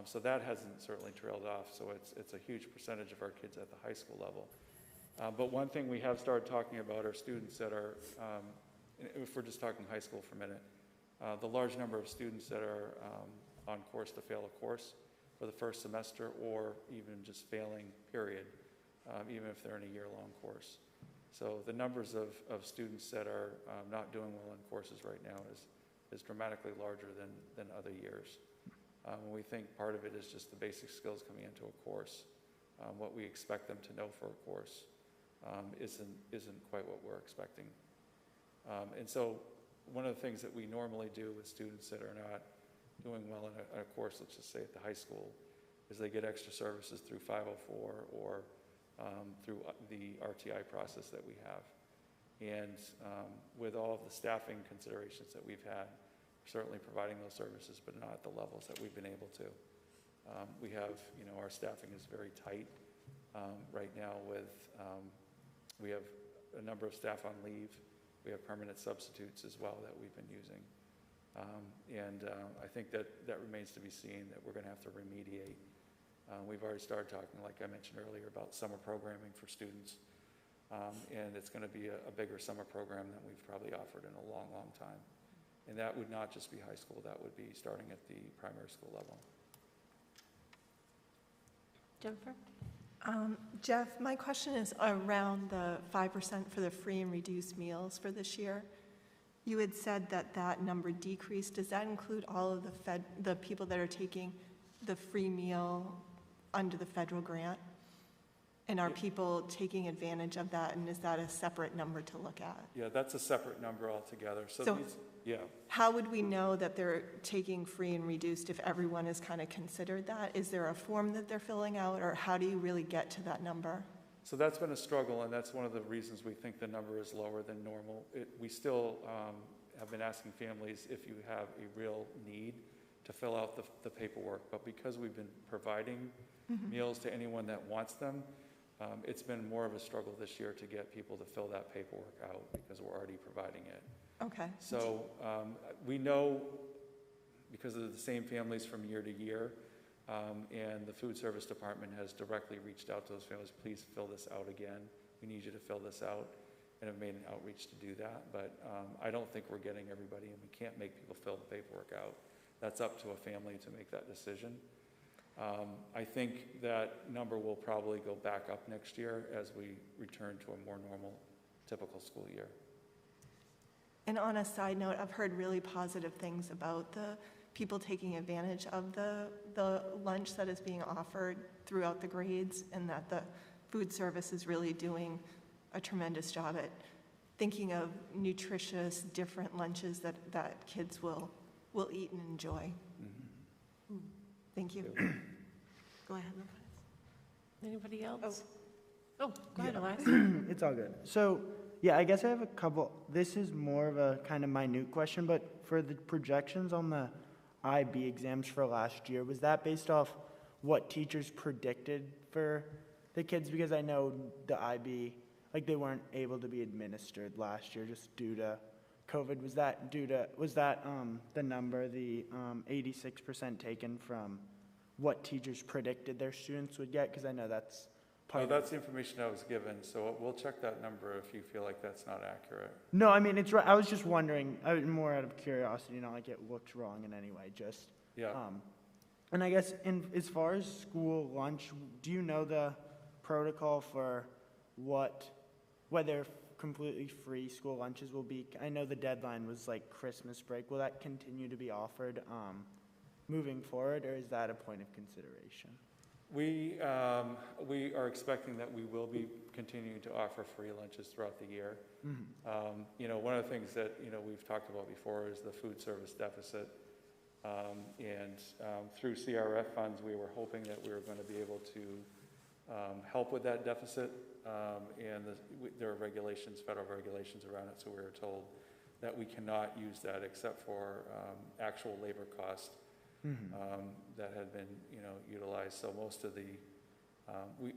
So that hasn't certainly trailed off. So it's a huge percentage of our kids at the high school level. But one thing we have started talking about are students that are, if we're just talking high school for a minute, the large number of students that are on course to fail a course for the first semester, or even just failing, period, even if they're in a year-long course. So the numbers of students that are not doing well in courses right now is dramatically larger than other years. We think part of it is just the basic skills coming into a course. What we expect them to know for a course isn't quite what we're expecting. And so one of the things that we normally do with students that are not doing well in a course, let's just say at the high school, is they get extra services through 504 or through the RTI process that we have. And with all of the staffing considerations that we've had, we're certainly providing those services, but not at the levels that we've been able to. We have, our staffing is very tight right now we have a number of staff on leave. We have permanent substitutes as well that we've been using. I think that remains to be seen, that we're going to have to remediate. We've already started talking, like I mentioned earlier, about summer programming for students. And it's going to be a bigger summer program than we've probably offered in a long, long time. And that would not just be high school, that would be starting at the primary school level. Jennifer? Jeff, my question is around the 5% for the free and reduced meals for this year. You had said that that number decreased. Does that include all of the people that are taking the free meal under the federal grant? And are people taking advantage of that, and is that a separate number to look at? Yeah, that's a separate number altogether. So yeah. How would we know that they're taking free and reduced if everyone has kind of considered that? Is there a form that they're filling out, or how do you really get to that number? So that's been a struggle, and that's one of the reasons we think the number is lower than normal. We still have been asking families if you have a real need to fill out the paperwork, but because we've been providing meals to anyone that wants them, it's been more of a struggle this year to get people to fill that paperwork out because we're already providing it. Okay. So we know, because of the same families from year to year, and the food service department has directly reached out to those families, please fill this out again. We need you to fill this out, and have made an outreach to do that. But I don't think we're getting everybody, and we can't make people fill the paperwork out. That's up to a family to make that decision. I think that number will probably go back up next year as we return to a more normal, typical school year. And on a side note, I've heard really positive things about the people taking advantage of the lunch that is being offered throughout the grades, and that the food service is really doing a tremendous job at thinking of nutritious, different lunches that kids will eat and enjoy. Thank you. Go ahead. Anybody else? Oh, go ahead, Yeah. Elias. It's all good. So, yeah, I guess I have a couple. This is more of a kind of minute question, but for the projections on the IB exams for last year, was that based off what teachers predicted for the kids? Because I know the IB, like, they weren't able to be administered last year just due to COVID. Was that the number, the 86% taken from what teachers predicted their students would get? Because I know that's part That's the information I was given, so we'll check that number if you feel like that's not accurate. No, I mean, it's right. I was just wondering, more out of curiosity, not like it looked wrong in any way, just. Yeah. And I guess as far as school lunch, do you know the protocol for whether completely free school lunches will be? I know the deadline was like Christmas break. Will that continue to be offered moving forward, or is that a point of consideration? We are expecting that we will be continuing to offer free lunches throughout the year. One of the things that we've talked about before is the food service deficit, and through CRF funds, we were hoping that we were going to be able to help with that deficit, and there are regulations, federal regulations around it, so we were told that we cannot use that except for actual labor cost that had been utilized. So most of the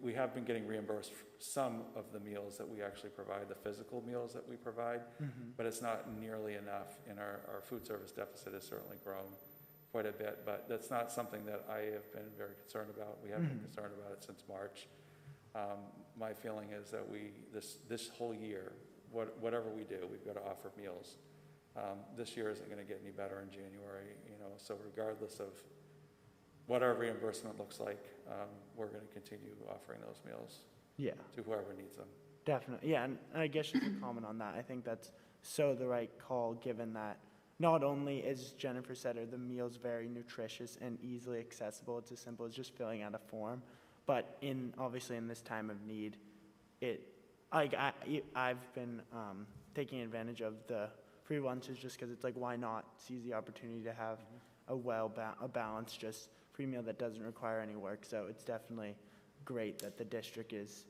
we have been getting reimbursed some of the meals that we actually provide, the physical meals that we provide, but it's not nearly enough, and our food service deficit has certainly grown quite a bit, but that's not something that I have been very concerned about. We have been concerned about it since March. My feeling is that this whole year, whatever we do, we've got to offer meals. This year isn't going to get any better in January, so regardless of what our reimbursement looks like, we're going to continue offering those meals to whoever needs them. Definitely, yeah, and I guess just a comment on that, I think that's so the right call, given that not only, as Jennifer said, are the meals very nutritious and easily accessible, it's as simple as just filling out a form, but obviously in this time of need, I've been taking advantage of the free lunches just because it's like, why not seize the opportunity to have a balanced, just free meal that doesn't require any work. So it's definitely great that the district is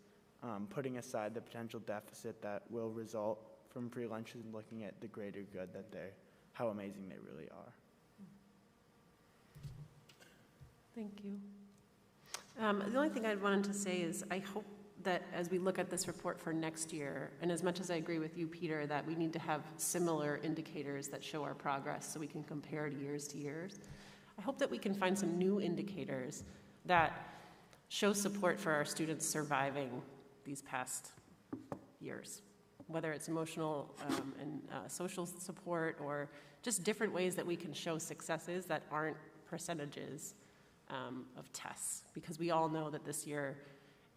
putting aside the potential deficit that will result from free lunches and looking at the greater good how amazing they really are. Thank you. The only thing I wanted to say is I hope that as we look at this report for next year, and as much as I agree with you, Peter, that we need to have similar indicators that show our progress so we can compare years to years, I hope that we can find some new indicators that show support for our students surviving these past years, whether it's emotional and social support or just different ways that we can show successes that aren't percentages of tests, because we all know that this year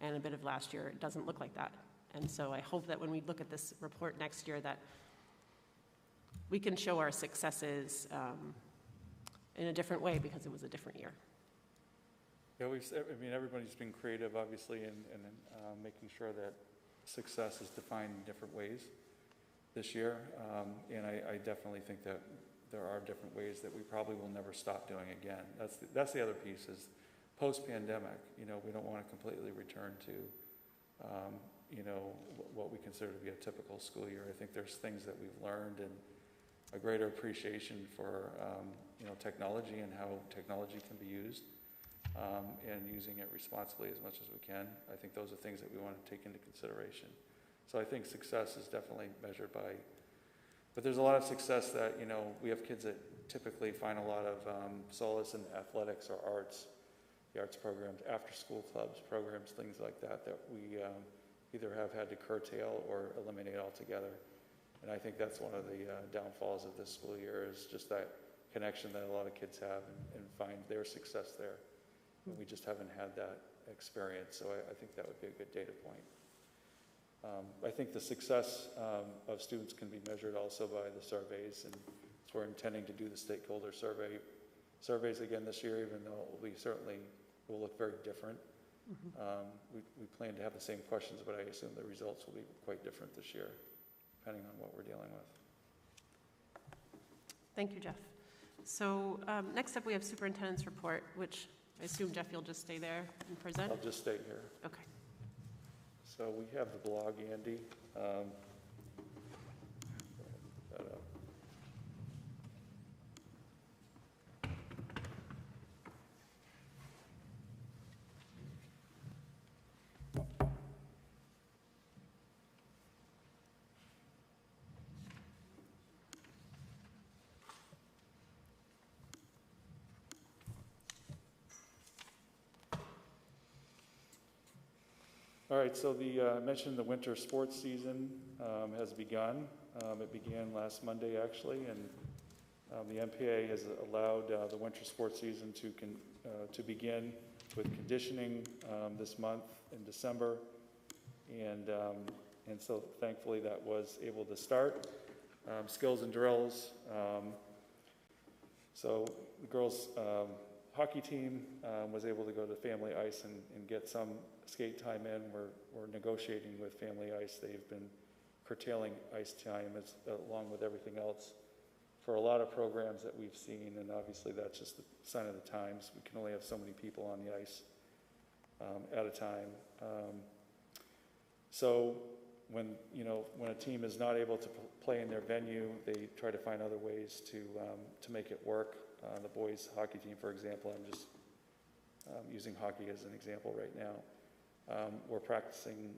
and a bit of last year, it doesn't look like that. And so I hope that when we look at this report next year that we can show our successes in a different way because it was a different year. Yeah, everybody's been creative, obviously, in making sure that success is defined in different ways this year. And I definitely think that there are different ways that we probably will never stop doing again. That's the other piece is post-pandemic, we don't want to completely return to, what we consider to be a typical school year. I think there's things that we've learned and a greater appreciation for, technology and how technology can be used, and using it responsibly as much as we can. I think those are things that we want to take into consideration. So I think success is definitely measured by, but there's a lot of success that, we have kids that typically find a lot of solace in athletics or arts, the arts programs, after-school clubs, programs, things like that, that we either have had to curtail or eliminate altogether. And I think that's one of the downfalls of this school year is just that connection that a lot of kids have and find their success there. And we just haven't had that experience, so I think that would be a good data point. I think the success of students can be measured also by the surveys, and so we're intending to do the stakeholder surveys again this year, even though we certainly will look very different. We plan to have the same questions, but I assume the results will be quite different this year, depending on what we're dealing with. Thank you, Jeff. So next up, we have superintendent's report, which I assume, Jeff, you'll just stay there and present? I'll just stay here. Okay. So we have the blog, Andy. All right, so I mentioned the winter sports season has begun. It began last Monday, actually, and the MPA has allowed the winter sports season to begin with conditioning this month in December, and so thankfully that was able to start. Skills and drills. So the girls' hockey team was able to go to Family Ice and get some skate time in. We're negotiating with Family Ice. They've been curtailing ice time along with everything else for a lot of programs that we've seen, and obviously that's just the sign of the times. We can only have so many people on the ice at a time. So when a team is not able to play in their venue, they try to find other ways to make it work. The boys hockey team, for example, I'm just using hockey as an example right now. We're practicing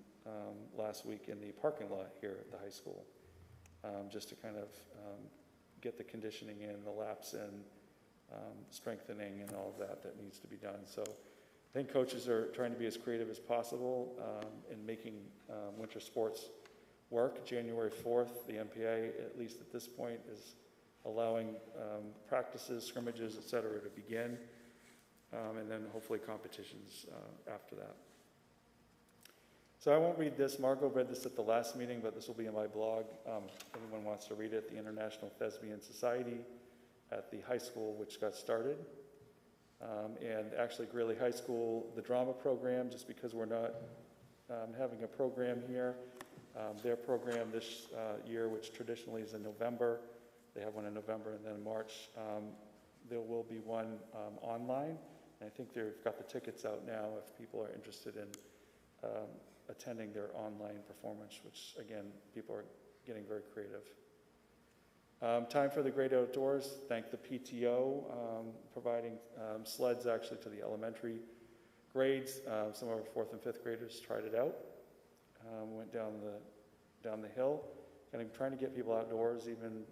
last week in the parking lot here at the high school, just to kind of get the conditioning in, the laps in, strengthening and all of that needs to be done. So I think coaches are trying to be as creative as possible in making winter sports work. January 4th, the MPA, at least at this point, is allowing practices, scrimmages, et cetera, to begin, and then hopefully competitions after that. So I won't read this. Margot read this at the last meeting, but this will be in my blog. If anyone wants to read it, the International Thespian Society at the high school, which got started. And actually, Greeley High School, the drama program, just because we're not having a program here, their program this year, which traditionally is in November, they have one in November and then in March. There will be one online. And I think they've got the tickets out now if people are interested in attending their online performance, which again, people are getting very creative. Time for the great outdoors. Thank the PTO, providing sleds actually to the elementary grades. Some of our 4th and 5th graders tried it out. Went down the hill, and I'm trying to get people outdoors. Even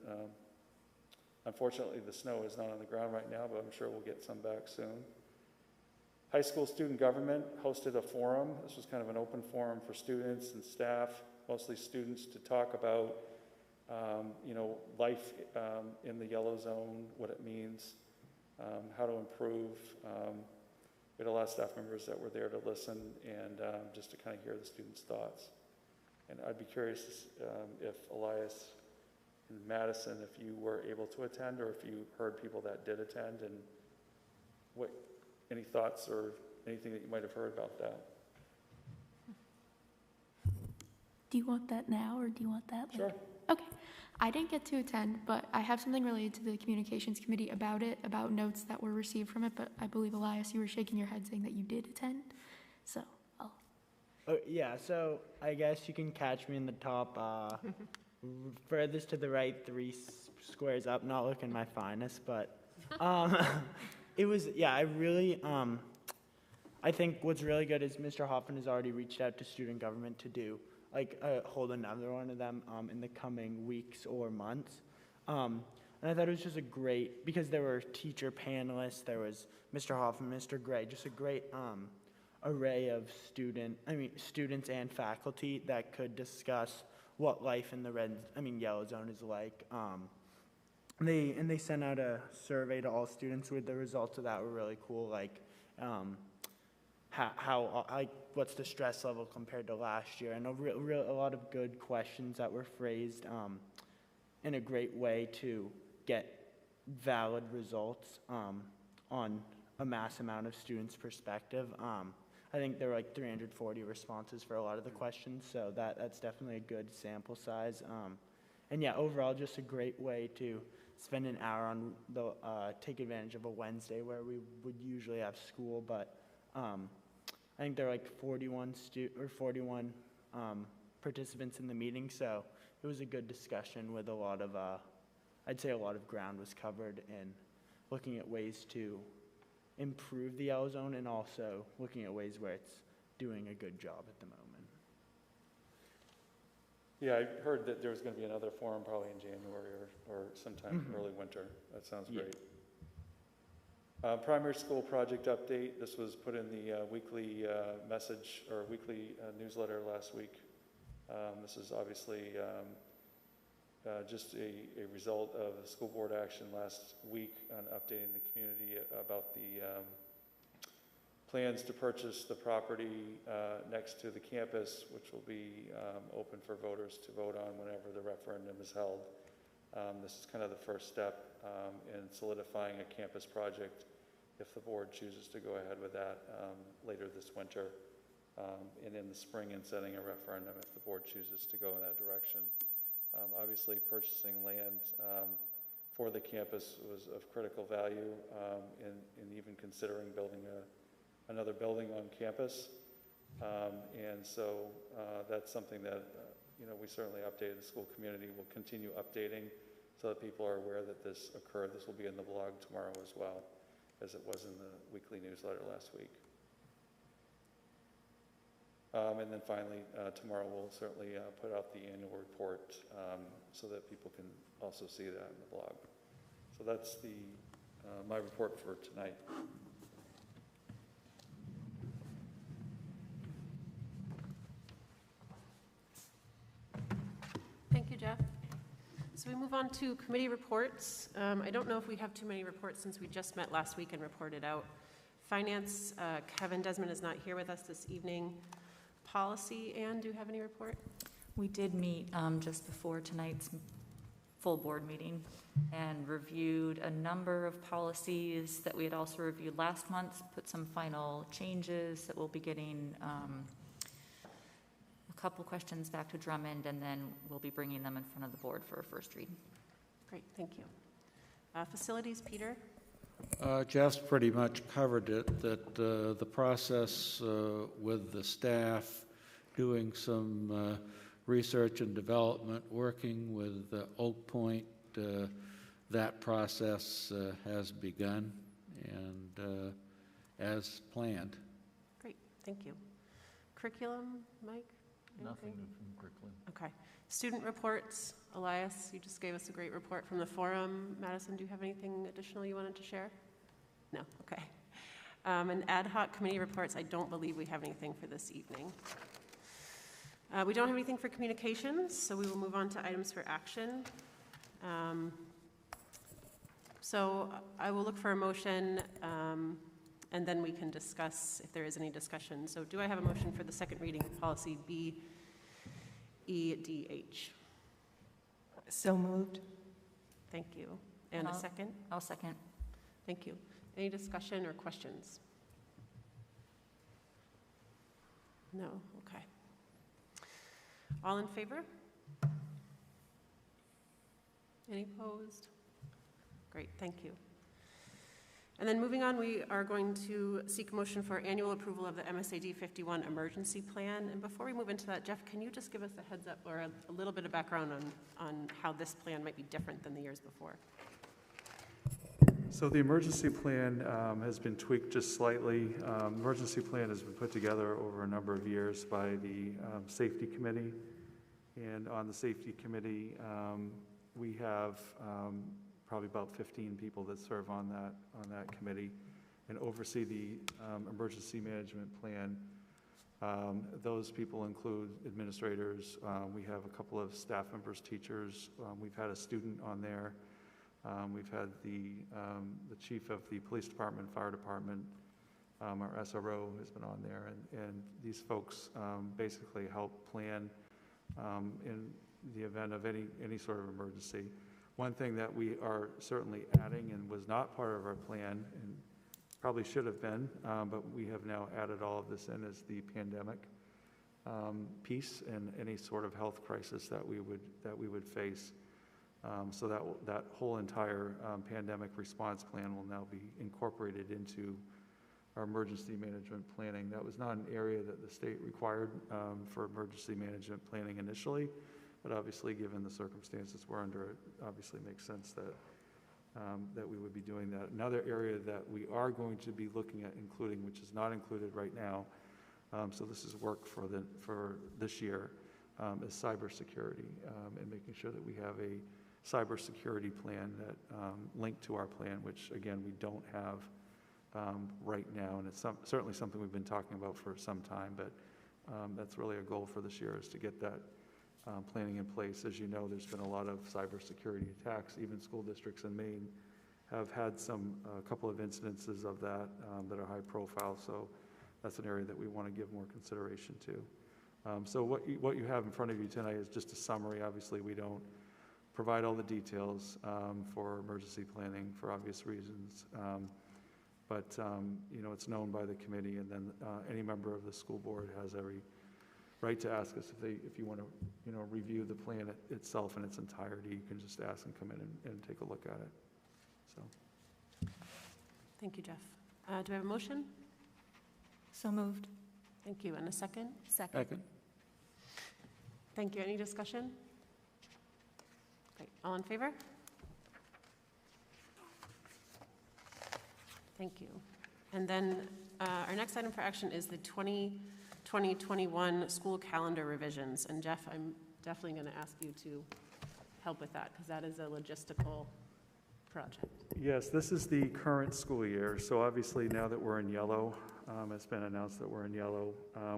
unfortunately, the snow is not on the ground right now, but I'm sure we'll get some back soon. High school student government hosted a forum. This was kind of an open forum for students and staff, mostly students, to talk about life in the yellow zone, what it means, how to improve. we had a lot of staff members that were there to listen and just to kind of hear the students' thoughts. And I'd be curious if Elias and Madison, if you were able to attend or if you heard people that did attend, and any thoughts or anything that you might have heard about that. Do you want that now or do you want that later? Sure. Okay. I didn't get to attend, but I have something related to the communications committee about it, about notes that were received from it, but I believe, Elias, you were shaking your head saying that you did attend. So I'll... Oh, yeah, so I guess you can catch me in the top, furthest to the right, 3 squares up, not looking my finest, but it was, yeah, I think what's really good is Mr. Hoffman has already reached out to student government to do, hold another one of them in the coming weeks or months. And I thought it was just a great, because there were teacher panelists, there was Mr. Hoffman, Mr. Gray, just a great array of students and faculty that could discuss what life in the yellow zone is like. They sent out a survey to all students with the results of that were really cool, what's the stress level compared to last year, and a lot of good questions that were phrased in a great way to get valid results on a mass amount of students' perspective. I think there were 340 responses for a lot of the questions, so that's definitely a good sample size. And yeah, overall, just a great way to spend an hour on take advantage of a Wednesday where we would usually have school, but I think there are 41 participants in the meeting, so it was a good discussion with a lot of, I'd say a lot of ground was covered in looking at ways to improve the yellow zone and also looking at ways where it's doing a good job at the moment. Yeah, I heard that there was going to be another forum probably in January or sometime early winter. That sounds great. Primary school project update. This was put in the weekly message or weekly newsletter last week. This is obviously just a result of the school board action last week on updating the community about the plans to purchase the property next to the campus, which will be open for voters to vote on whenever the referendum is held. This is kind of the first step in solidifying a campus project if the board chooses to go ahead with that later this winter, and in the spring and setting a referendum if the board chooses to go in that direction. Obviously, purchasing land for the campus was of critical value in even considering building another building on campus. And so that's something that we certainly updated the school community. We'll continue updating so that people are aware that this occurred. This will be in the blog tomorrow as well, as it was in the weekly newsletter last week. And then finally, tomorrow we'll certainly put out the annual report so that people can also see that in the blog. So that's my report for tonight. Thank you, Jeff. So we move on to committee reports. I don't know if we have too many reports since we just met last week and reported out. Finance, Kevin Desmond is not here with us this evening. Policy, Anne, do you have any report? We did meet just before tonight's full board meeting and reviewed a number of policies that we had also reviewed last month, put some final changes that we'll be getting a couple questions back to Drummond, and then we'll be bringing them in front of the board for a first read. Great, thank you. Facilities, Peter? Jeff's pretty much covered it, that the process with the staff doing some research and development, working with Oak Point, that process has begun and as planned. Great, thank you. Curriculum, Mike? Nothing new from curriculum. Okay. Student reports, Elias, you just gave us a great report from the forum. Madison, do you have anything additional you wanted to share? No, okay. And ad hoc committee reports, I don't believe we have anything for this evening. We don't have anything for communications, so we will move on to items for action. So I will look for a motion and then we can discuss if there is any discussion. So do I have a motion for the second reading of policy BEDH? So moved. Thank you. And a second? I'll second. Thank you. Any discussion or questions? No? Okay. All in favor? Any opposed? Great, thank you. And then moving on, we are going to seek a motion for annual approval of the MSAD 51 emergency plan. And before we move into that, Jeff, can you just give us a heads up or a little bit of background on how this plan might be different than the years before? So the emergency plan has been tweaked just slightly. Emergency plan has been put together over a number of years by the safety committee. And on the safety committee, we have probably about 15 people that serve on that committee and oversee the emergency management plan. Those people include administrators. We have a couple of staff members, teachers. We've had a student on there. We've had the chief of the police department, fire department. Our SRO has been on there, and these folks basically help plan in the event of any sort of emergency. One thing that we are certainly adding and was not part of our plan and probably should have been, but we have now added all of this in, is the pandemic piece and any sort of health crisis that we would face. So that whole entire pandemic response plan will now be incorporated into our emergency management planning. That was not an area that the state required for emergency management planning initially, but obviously given the circumstances we're under, it obviously makes sense that we would be doing that. Another area that we are going to be looking at including, which is not included right now, so this is work for this year, is cybersecurity and making sure that we have a cybersecurity plan that linked to our plan, which again we don't have right now, and it's certainly something we've been talking about for some time, but that's really a goal for this year, is to get that planning in place. As you know, there's been a lot of cybersecurity attacks. Even school districts in Maine have had a couple of incidences of that that are high profile, so that's an area that we want to give more consideration to. So what you have in front of you tonight is just a summary. Obviously, we don't provide all the details for emergency planning for obvious reasons, but you know, it's known by the committee, and then any member of the school board has every right to ask us if you want to, you know, review the plan itself in its entirety. You can just ask and come in and take a look at it. So, thank you, Jeff. Do I have a motion? So moved. Thank you. And a second? Second. Thank you. Any discussion? Great. All in favor? Thank you. And then our next item for action is the 2020-21 school calendar revisions. And Jeff, I'm definitely going to ask you to help with that, because that is a logistical project. yes, this is the current school year. So obviously now that we're in yellow, it's been announced that we're in yellow.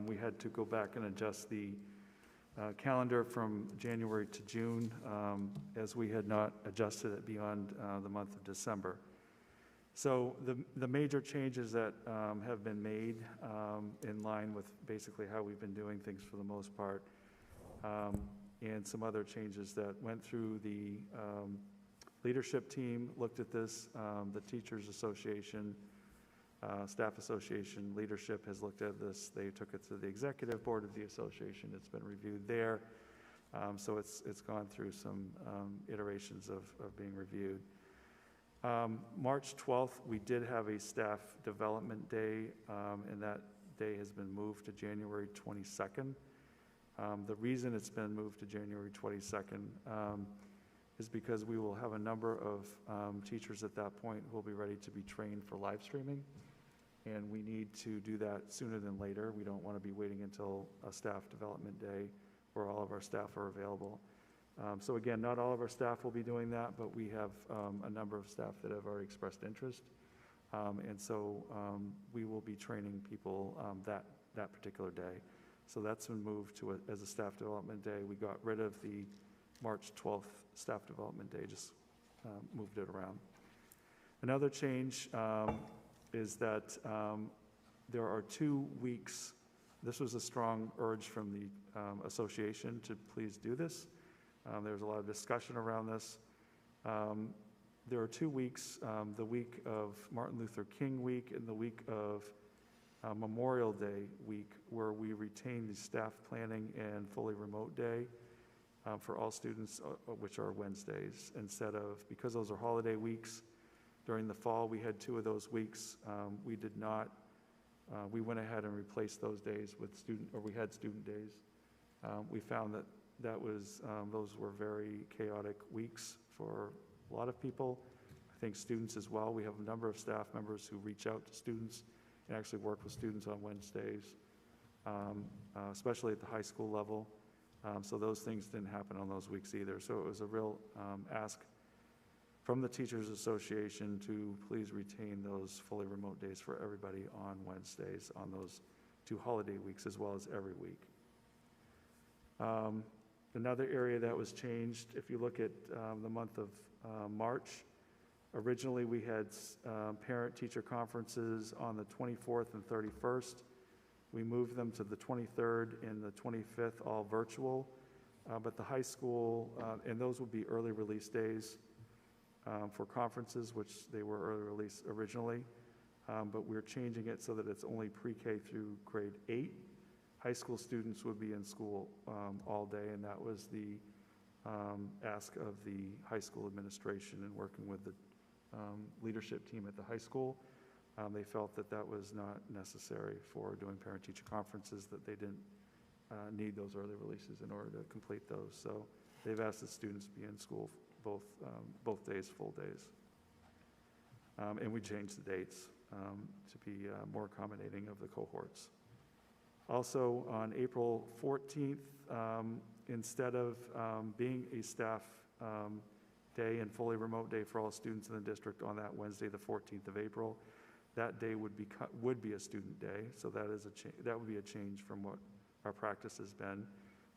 We had to go back and adjust the calendar from January to June, as we had not adjusted it beyond the month of December. So the major changes that have been made in line with basically how we've been doing things for the most part, and some other changes that went through the leadership team, looked at this, the Teachers Association, Staff Association leadership has looked at this. They took it to the executive board of the association. It's been reviewed there. So it's gone through some iterations of being reviewed. March 12th, we did have a staff development day, and that day has been moved to January 22nd. The reason it's been moved to January 22nd is because we will have a number of teachers at that point who will be ready to be trained for live streaming, and we need to do that sooner than later. We don't want to be waiting until a staff development day where all of our staff are available. So again, not all of our staff will be doing that, but we have a number of staff that have already expressed interest. And so we will be training people that particular day. So that's been moved to as a staff development day. We got rid of the March 12th staff development day, just moved it around. Another change is that there are 2 weeks. This was a strong urge from the association to please do this. There was a lot of discussion around this. There are 2 weeks, the week of Martin Luther King week and the week of Memorial Day week, where we retain the staff planning and fully remote day for all students, which are Wednesdays, instead of, because those are holiday weeks. During the fall, we had 2 of those weeks. We did not, we went ahead and replaced those days with we had student days. We found that those were very chaotic weeks for a lot of people. I think students as well. We have a number of staff members who reach out to students and actually work with students on Wednesdays, especially at the high school level. So those things didn't happen on those weeks either. So it was a real ask from the Teachers Association to please retain those fully remote days for everybody on Wednesdays on those 2 holiday weeks, as well as every week. Another area that was changed, if you look at the month of March, originally we had parent-teacher conferences on the 24th and 31st. We moved them to the 23rd and the 25th, all virtual. But the high school, and those would be early release days for conferences, which they were early release originally. But we're changing it so that it's only pre-K through grade 8. High school students would be in school all day, and that was the ask of the high school administration and working with the leadership team at the high school. They felt that that was not necessary for doing parent-teacher conferences, that they didn't need those early releases in order to complete those. So they've asked the students to be in school both days, full days. And we changed the dates to be more accommodating of the cohorts. Also, on April 14th, instead of being a staff day and fully remote day for all students in the district on that Wednesday, the 14th of April, that day would be a student day. So that is that would be a change from what our practice has been.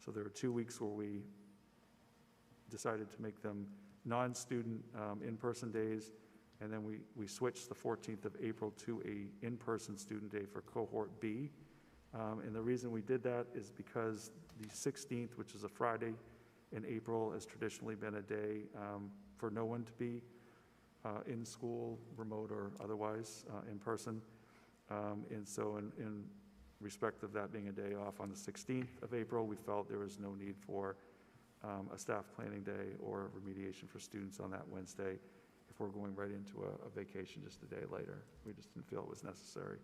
So there are 2 weeks where we decided to make them non-student in-person days, and then we switched the 14th of April to a in-person student day for cohort B. And the reason we did that is because the 16th, which is a Friday in April, has traditionally been a day for no one to be in school, remote or otherwise, in person. And so in respect of that being a day off on the 16th of April, we felt there was no need for a staff planning day or remediation for students on that Wednesday if we're going right into a vacation just a day later. We just didn't feel it was necessary.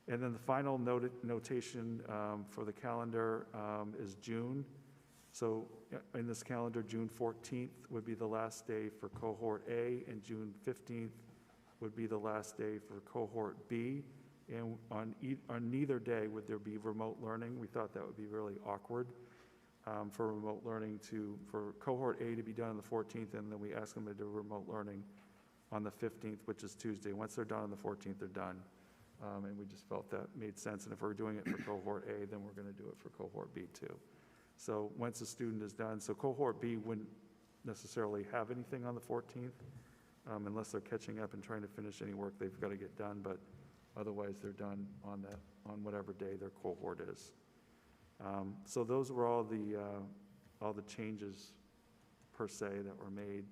And then the final notation for the calendar is June. So in this calendar, June 14th would be the last day for cohort A, and June 15th would be the last day for cohort B. And on neither day would there be remote learning. We thought that would be really awkward for remote learning for cohort A to be done on the 14th, and then we ask them to do remote learning on the 15th, which is Tuesday. Once they're done on the 14th, they're done. And we just felt that made sense. And if we're doing it for cohort A, then we're going to do it for cohort B too. So once a student is done, so cohort B wouldn't necessarily have anything on the 14th unless they're catching up and trying to finish any work they've got to get done. But otherwise, they're done on whatever day their cohort is. So those were all the changes per se that were made.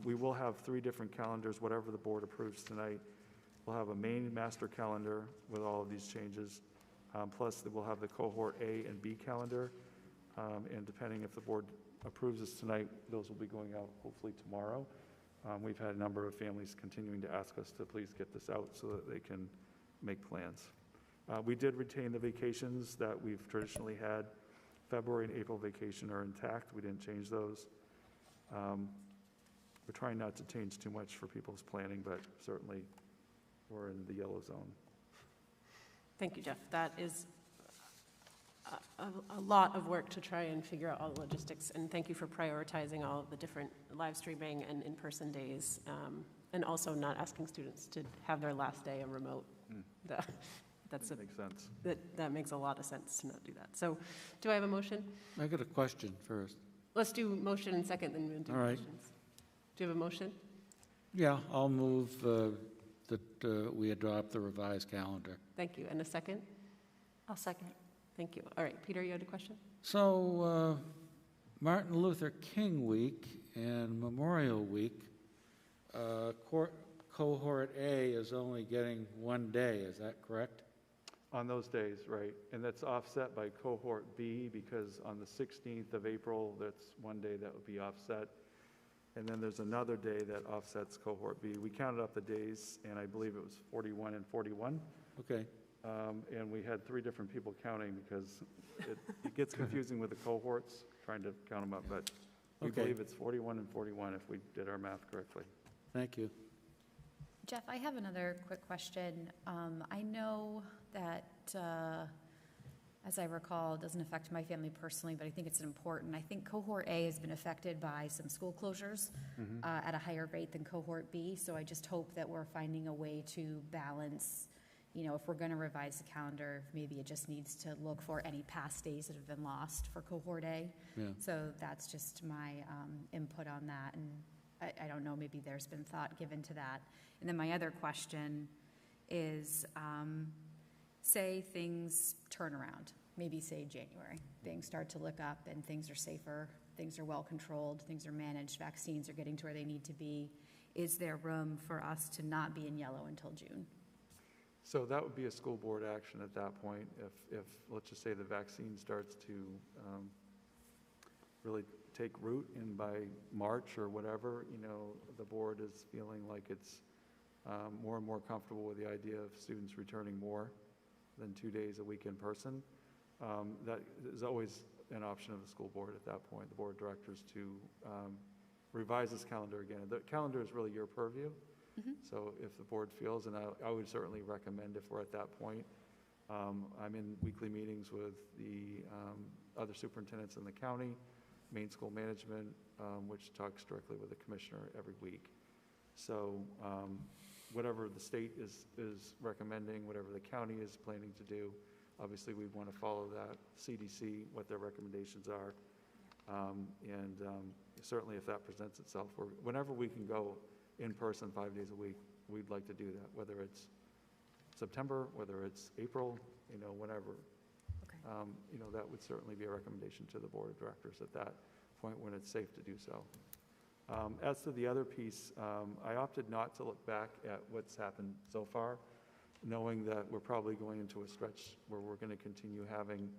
We will have 3 different calendars, whatever the board approves tonight. We'll have a main master calendar with all of these changes, plus we'll have the cohort A and B calendar, and depending if the board approves this tonight, those will be going out hopefully tomorrow. We've had a number of families continuing to ask us to please get this out so that they can make plans. We did retain the vacations that we've traditionally had. February and April vacation are intact. We didn't change those. We're trying not to change too much for people's planning, but certainly we're in the yellow zone. Thank you, Jeff. That is a lot of work to try and figure out all the logistics, and thank you for prioritizing all of the different live streaming and in-person days, and also not asking students to have their last day a remote. That makes sense. That makes a lot of sense to not do that. So do I have a motion? I got a question first. Let's do motion and second, then we'll do all right. questions. Do you have a motion? Yeah, I'll move that we adopt the revised calendar. Thank you. And a second? I'll second. Thank you. All right, Peter, you had a question? So, Martin Luther King Week and Memorial Week, cohort A is only getting 1 day, is that correct? On those days, right. And that's offset by cohort B because on the 16th of April, that's 1 day that would be offset. And then there's another day that offsets cohort B. We counted up the days, and I believe it was 41 and 41. Okay. And we had 3 different people counting because it gets confusing with the cohorts, trying to count them up. But we Okay. believe it's 41 and 41 if we did our math correctly. Thank you. Jeff, I have another quick question. I know that, as I recall, it doesn't affect my family personally, but I think it's important. I think cohort A has been affected by some school closures at a higher rate than cohort B. So I just hope that we're finding a way to balance, you know, if we're going to revise the calendar, maybe it just needs to look for any past days that have been lost for cohort A. Yeah. So that's just my input on that. And I don't know, maybe there's been thought given to that. And then my other question is, say things turn around, maybe say January, things start to look up and things are safer, things are well controlled, things are managed, vaccines are getting to where they need to be. Is there room for us to not be in yellow until June? So that would be a school board action at that point. If let's just say the vaccine starts to really take root, and by March or whatever, you know, the board is feeling like it's more and more comfortable with the idea of students returning more than 2 days a week in person. That is always an option of the school board at that point, the board of directors, to revise this calendar again. The calendar is really your purview. So if the board feels, and I would certainly recommend if we're at that point, I'm in weekly meetings with the other superintendents in the county, main school management, which talks directly with the commissioner every week. So whatever the state is recommending, whatever the county is planning to do, obviously we'd want to follow that, CDC, what their recommendations are. And certainly if that presents itself, whenever we can go in person 5 days a week, we'd like to do that, whether it's September, whether it's April, you know, whenever. Okay. You know, that would certainly be a recommendation to the board of directors at that point when it's safe to do so. As to the other piece, I opted not to look back at what's happened so far, knowing that we're probably going into a stretch where we're going to continue having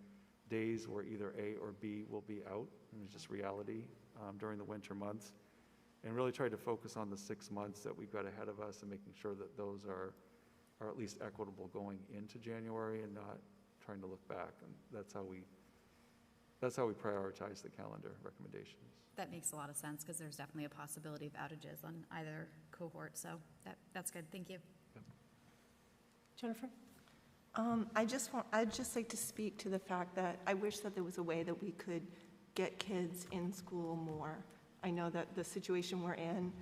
days where either A or B will be out, and it's just reality during the winter months, and really try to focus on the 6 months that we've got ahead of us and making sure that those are at least equitable going into January and not trying to look back. And that's how we prioritize the calendar recommendations. That makes a lot of sense because there's definitely a possibility of outages on either cohort. So that's good. Thank you. Jennifer? I'd just like to speak to the fact that I wish that there was a way that we could get kids in school more. I know that the situation we're in,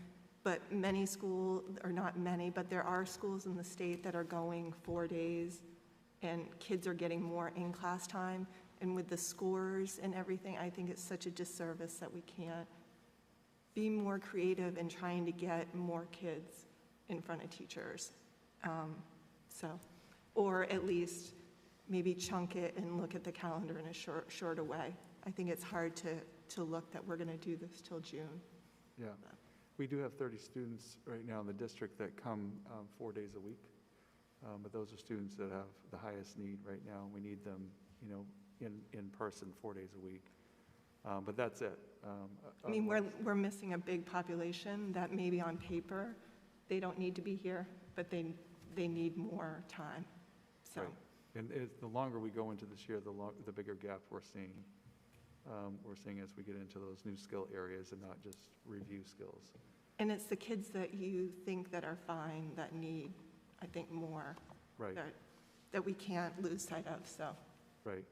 but many schools, or not many, but there are schools in the state that are going 4 days and kids are getting more in-class time. And with the scores and everything, I think it's such a disservice that we can't be more creative in trying to get more kids in front of teachers. Or at least maybe chunk it and look at the calendar in a shorter way. I think it's hard to look that we're going to do this till June. Yeah. We do have 30 students right now in the district that come 4 days a week. But those are students that have the highest need right now. We need them, you know, in person 4 days a week. But that's it. I mean, we're missing a big population that maybe on paper they don't need to be here, but they need more time. So. Right. And the longer we go into this year, the bigger gap we're seeing. We're seeing as we get into those new skill areas and not just review skills. And it's the kids that you think that are fine that need, I think, more. Right. That we can't lose sight of. So. Right.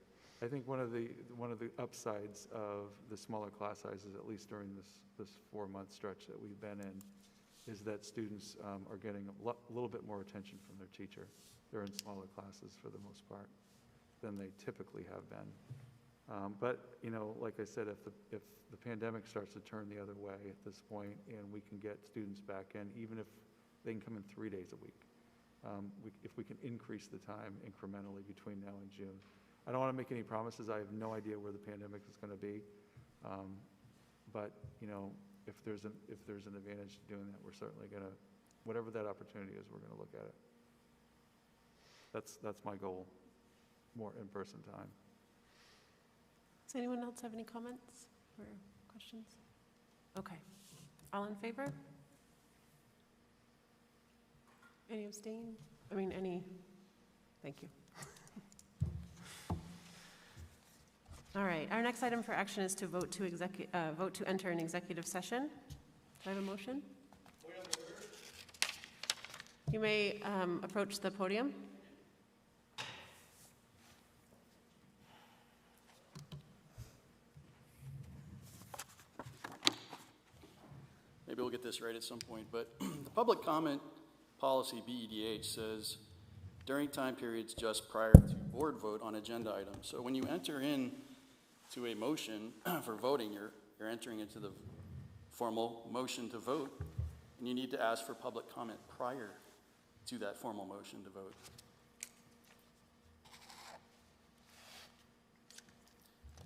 I think one of the upsides of the smaller class sizes, at least during this 4-month stretch that we've been in, is that students are getting a little bit more attention from their teacher. They're in smaller classes for the most part than they typically have been. But, you know, like I said, if the pandemic starts to turn the other way at this point and we can get students back in, even if they can come in 3 days a week. If we can increase the time incrementally between now and June. I don't want to make any promises. I have no idea where the pandemic is going to be. But, you know, if there's an advantage to doing that, we're certainly going to, whatever that opportunity is, we're going to look at it. That's my goal, more in-person time. Does anyone else have any comments or questions? Okay. All in favor? Any abstain? Thank you. All right, our next item for action is to vote to enter an executive session. Do I have a motion? You may approach the podium. Maybe we'll get this right at some point, but the public comment policy, BEDH, says during time periods just prior to board vote on agenda items. So when you enter in to a motion for voting, you're entering into the formal motion to vote, and you need to ask for public comment prior to that formal motion to vote.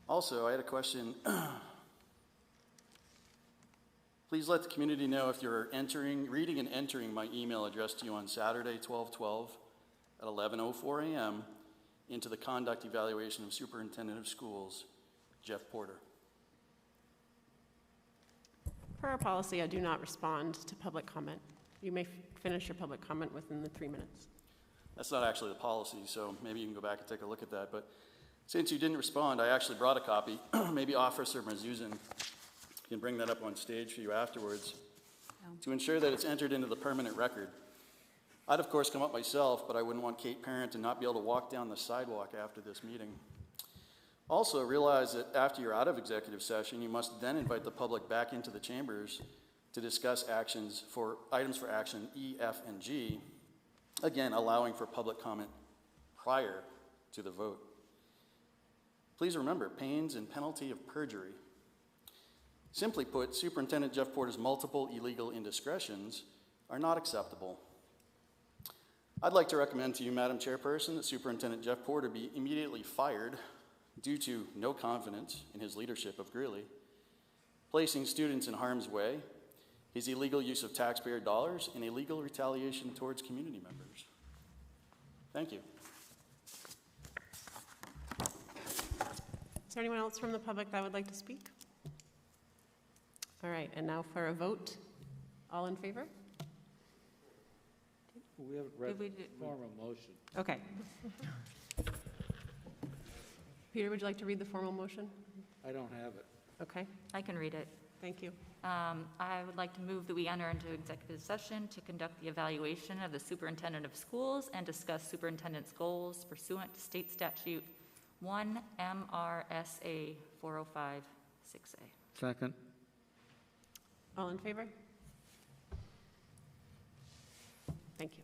Also, I had a question. Please let the community know if you're reading and entering my email addressed to you on Saturday, 12/12 at 11:04 a.m. into the conduct evaluation of Superintendent of Schools, Jeff Porter. Per our policy, I do not respond to public comment. You may finish your public comment within the 3 minutes. That's not actually the policy, so maybe you can go back and take a look at that. But since you didn't respond, I actually brought a copy. Maybe Officer Mazuzin can bring that up on stage for you afterwards to ensure that it's entered into the permanent record. I'd, of course, come up myself, but I wouldn't want Kate Parent to not be able to walk down the sidewalk after this meeting. Also, realize that after you're out of executive session, you must then invite the public back into the chambers to discuss items for action E, F, and G, again, allowing for public comment prior to the vote. Please remember, pains and penalty of perjury. Simply put, Superintendent Jeff Porter's multiple illegal indiscretions are not acceptable. I'd like to recommend to you, Madam Chairperson, that Superintendent Jeff Porter be immediately fired due to no confidence in his leadership of Greeley, placing students in harm's way, his illegal use of taxpayer dollars, and illegal retaliation towards community members. Thank you. Is there anyone else from the public that would like to speak? All right, and now for a vote. All in favor? We haven't read the formal motion. Okay. Peter, would you like to read the formal motion? I don't have it. Okay, I can read it. thank you. I would like to move that we enter into executive session to conduct the evaluation of the superintendent of schools and discuss superintendent's goals pursuant to state statute 1 MRSA 4056A. Second. All in favor? Thank you.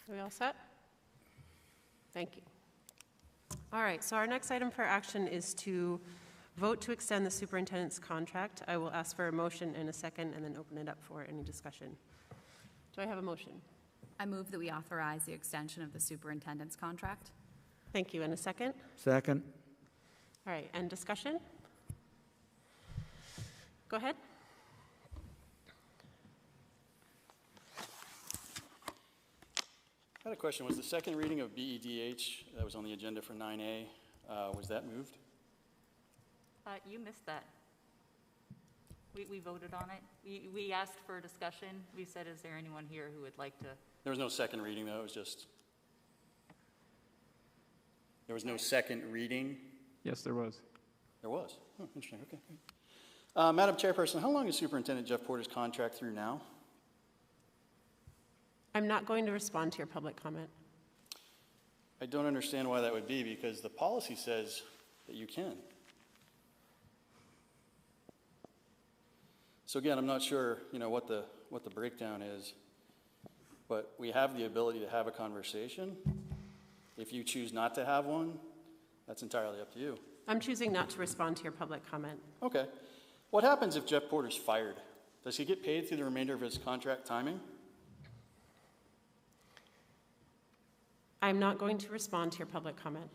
Are we all set? Thank you. All right, so our next item for action is to vote to extend the superintendent's contract. I will ask for a motion in a second and then open it up for any discussion. Do I have a motion? I move that we authorize the extension of the superintendent's contract. Thank you. And a second? Second. All right, and discussion? Go ahead. I had a question. Was the second reading of BEDH that was on the agenda for 9A, was that moved? You missed that. We voted on it. We asked for a discussion. We said, is there anyone here who would like to? There was no second reading, though. It was just... There was no second reading? Yes, there was. There was? Oh, interesting. Okay, great. Madam Chairperson, how long is Superintendent Jeff Porter's contract through now? I'm not going to respond to your public comment. I don't understand why that would be, because the policy says that you can. So again, I'm not sure, what the breakdown is, but we have the ability to have a conversation. If you choose not to have one, that's entirely up to you. I'm choosing not to respond to your public comment. Okay. What happens if Jeff Porter's fired? Does he get paid through the remainder of his contract timing? I'm not going to respond to your public comment.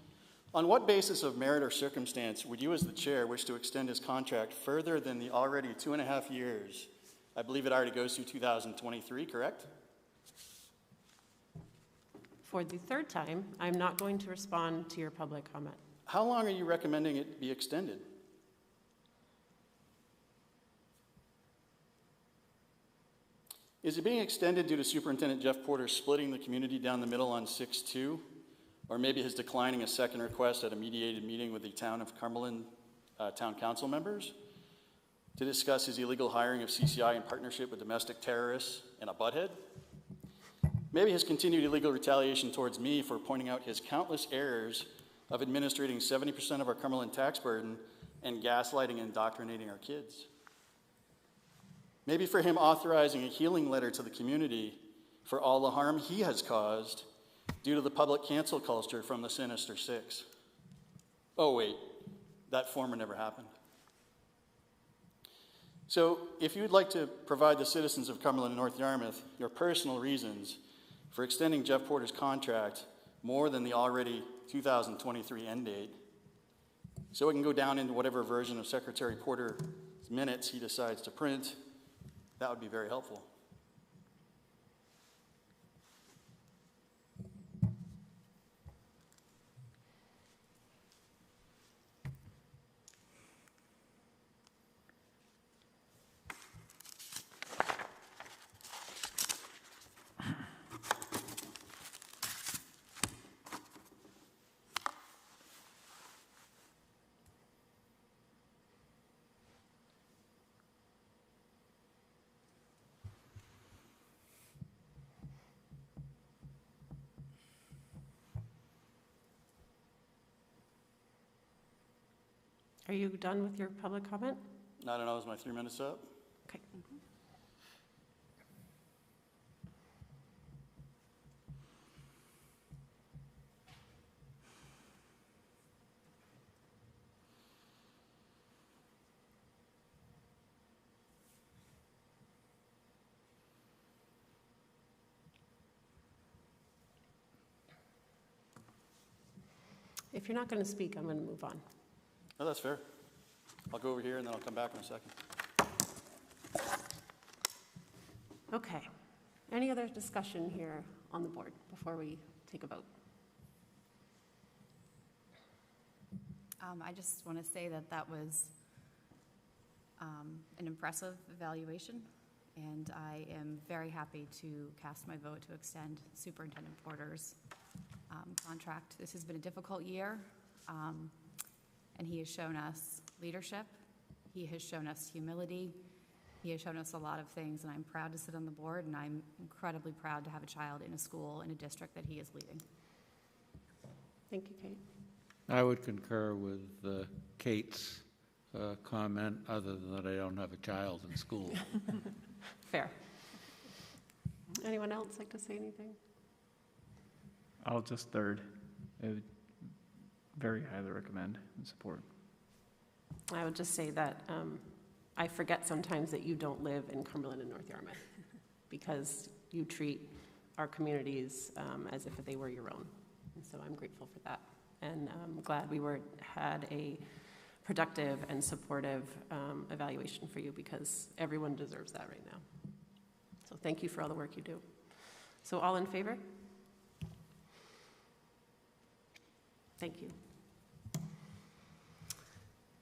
On what basis of merit or circumstance would you as the chair wish to extend his contract further than the already 2.5 years? I believe it already goes through 2023, correct? For the third time, I'm not going to respond to your public comment. How long are you recommending it be extended? Is it being extended due to Superintendent Jeff Porter splitting the community down the middle on 6-2? Or maybe his declining a second request at a mediated meeting with the Town of Cumberland Town Council members to discuss his illegal hiring of CCI in partnership with domestic terrorists and a butthead? Maybe his continued illegal retaliation towards me for pointing out his countless errors of administrating 70% of our Cumberland tax burden and gaslighting and indoctrinating our kids. Maybe for him authorizing a healing letter to the community for all the harm he has caused due to the public cancel culture from the Sinister Six. Oh wait, that former never happened. So if you'd like to provide the citizens of Cumberland and North Yarmouth your personal reasons for extending Jeff Porter's contract more than the already 2023 end date, so it can go down into whatever version of Secretary Porter's minutes he decides to print, that would be very helpful. Are you done with your public comment? I don't know, is my 3 minutes up? Okay. If you're not going to speak, I'm going to move on. No, that's fair. I'll go over here and then I'll come back in a second. Okay. Any other discussion here on the board before we take a vote? I just want to say that was an impressive evaluation, and I am very happy to cast my vote to extend Superintendent Porter's contract. This has been a difficult year. And he has shown us leadership, he has shown us humility, he has shown us a lot of things, and I'm proud to sit on the board, and I'm incredibly proud to have a child in a school, in a district that he is leading. Thank you, Kate. I would concur with Kate's comment, other than that I don't have a child in school. Fair. Anyone else like to say anything? I'll just third. I would very highly recommend and support. I would just say that I forget sometimes that you don't live in Cumberland and North Yarmouth because you treat our communities as if they were your own. And so I'm grateful for that. And I'm glad we had a productive and supportive evaluation for you because everyone deserves that right now. So thank you for all the work you do. So all in favor? Thank you.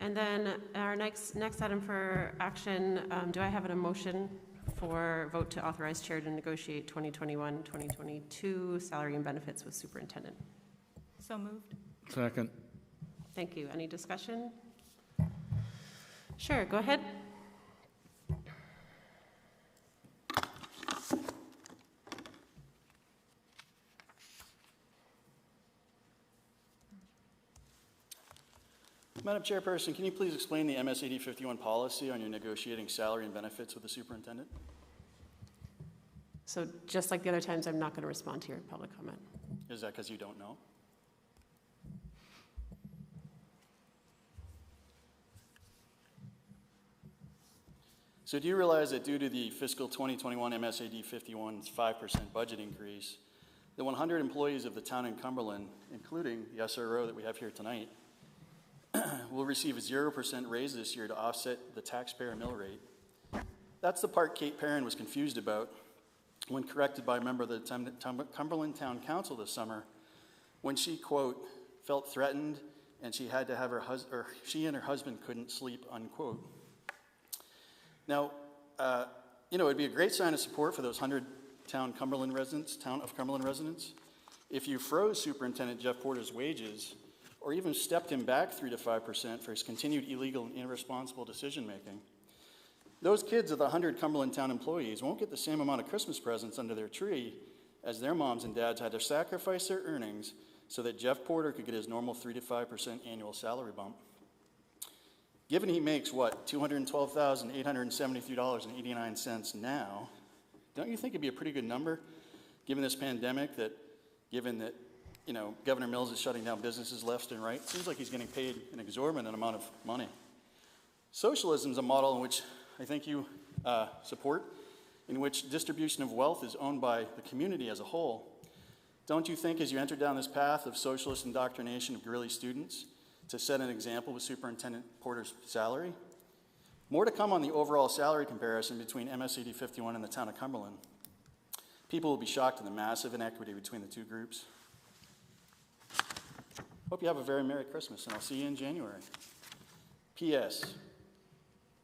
And then our next item for action, do I have a motion for vote to authorize chair to negotiate 2021-2022 salary and benefits with superintendent? So moved. Second. Thank you. Any discussion? Sure, go ahead. Madam Chairperson, can you please explain the MSAD 51 policy on your negotiating salary and benefits with the superintendent? So just like the other times, I'm not going to respond to your public comment. Is that because you don't know? So do you realize that due to the fiscal 2021 MSAD 51's 5% budget increase, the 100 employees of the town in Cumberland, including the SRO that we have here tonight, will receive a 0% raise this year to offset the taxpayer mill rate? That's the part Kate Perrin was confused about when corrected by a member of the Cumberland Town Council this summer when she, quote, felt threatened and she had to have she and her husband couldn't sleep, unquote. Now, it'd be a great sign of support for those 100 town of Cumberland residents if you froze Superintendent Jeff Porter's wages or even stepped him back 3 to 5% for his continued illegal and irresponsible decision-making. Those kids of the 100 Cumberland Town employees won't get the same amount of Christmas presents under their tree as their moms and dads had to sacrifice their earnings so that Jeff Porter could get his normal 3 to 5% annual salary bump. Given he makes, what, $212,873.89 now, don't you think it'd be a pretty good number, given this pandemic, given that Governor Mills is shutting down businesses left and right? Seems like he's getting paid an exorbitant amount of money. Socialism is a model in which I think you support, in which distribution of wealth is owned by the community as a whole. Don't you think as you enter down this path of socialist indoctrination of guerrilla students to set an example with Superintendent Porter's salary? More to come on the overall salary comparison between MSAD 51 and the town of Cumberland. People will be shocked at the massive inequity between the two groups. Hope you have a very Merry Christmas, and I'll see you in January. P.S.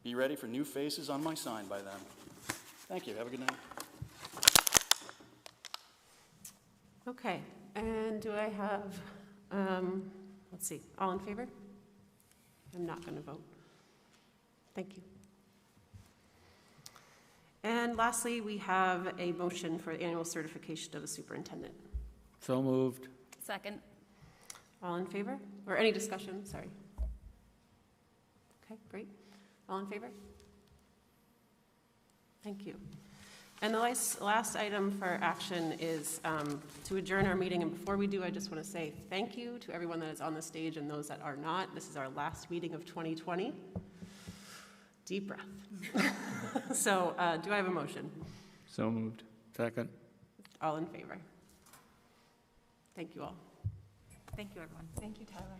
Be ready for new faces on my sign by then. Thank you. Have a good night. Okay, and do I have, let's see, all in favor? I'm not going to vote. Thank you. And lastly, we have a motion for the annual certification of the superintendent. So moved. Second. All in favor? Or any discussion? Sorry. Okay, great. All in favor? Thank you. And the last item for action is to adjourn our meeting. And before we do, I just want to say thank you to everyone that is on the stage and those that are not. This is our last meeting of 2020. Deep breath. So do I have a motion? So moved. Second. All in favor? Thank you all. Thank you, everyone. Thank you, Tyler.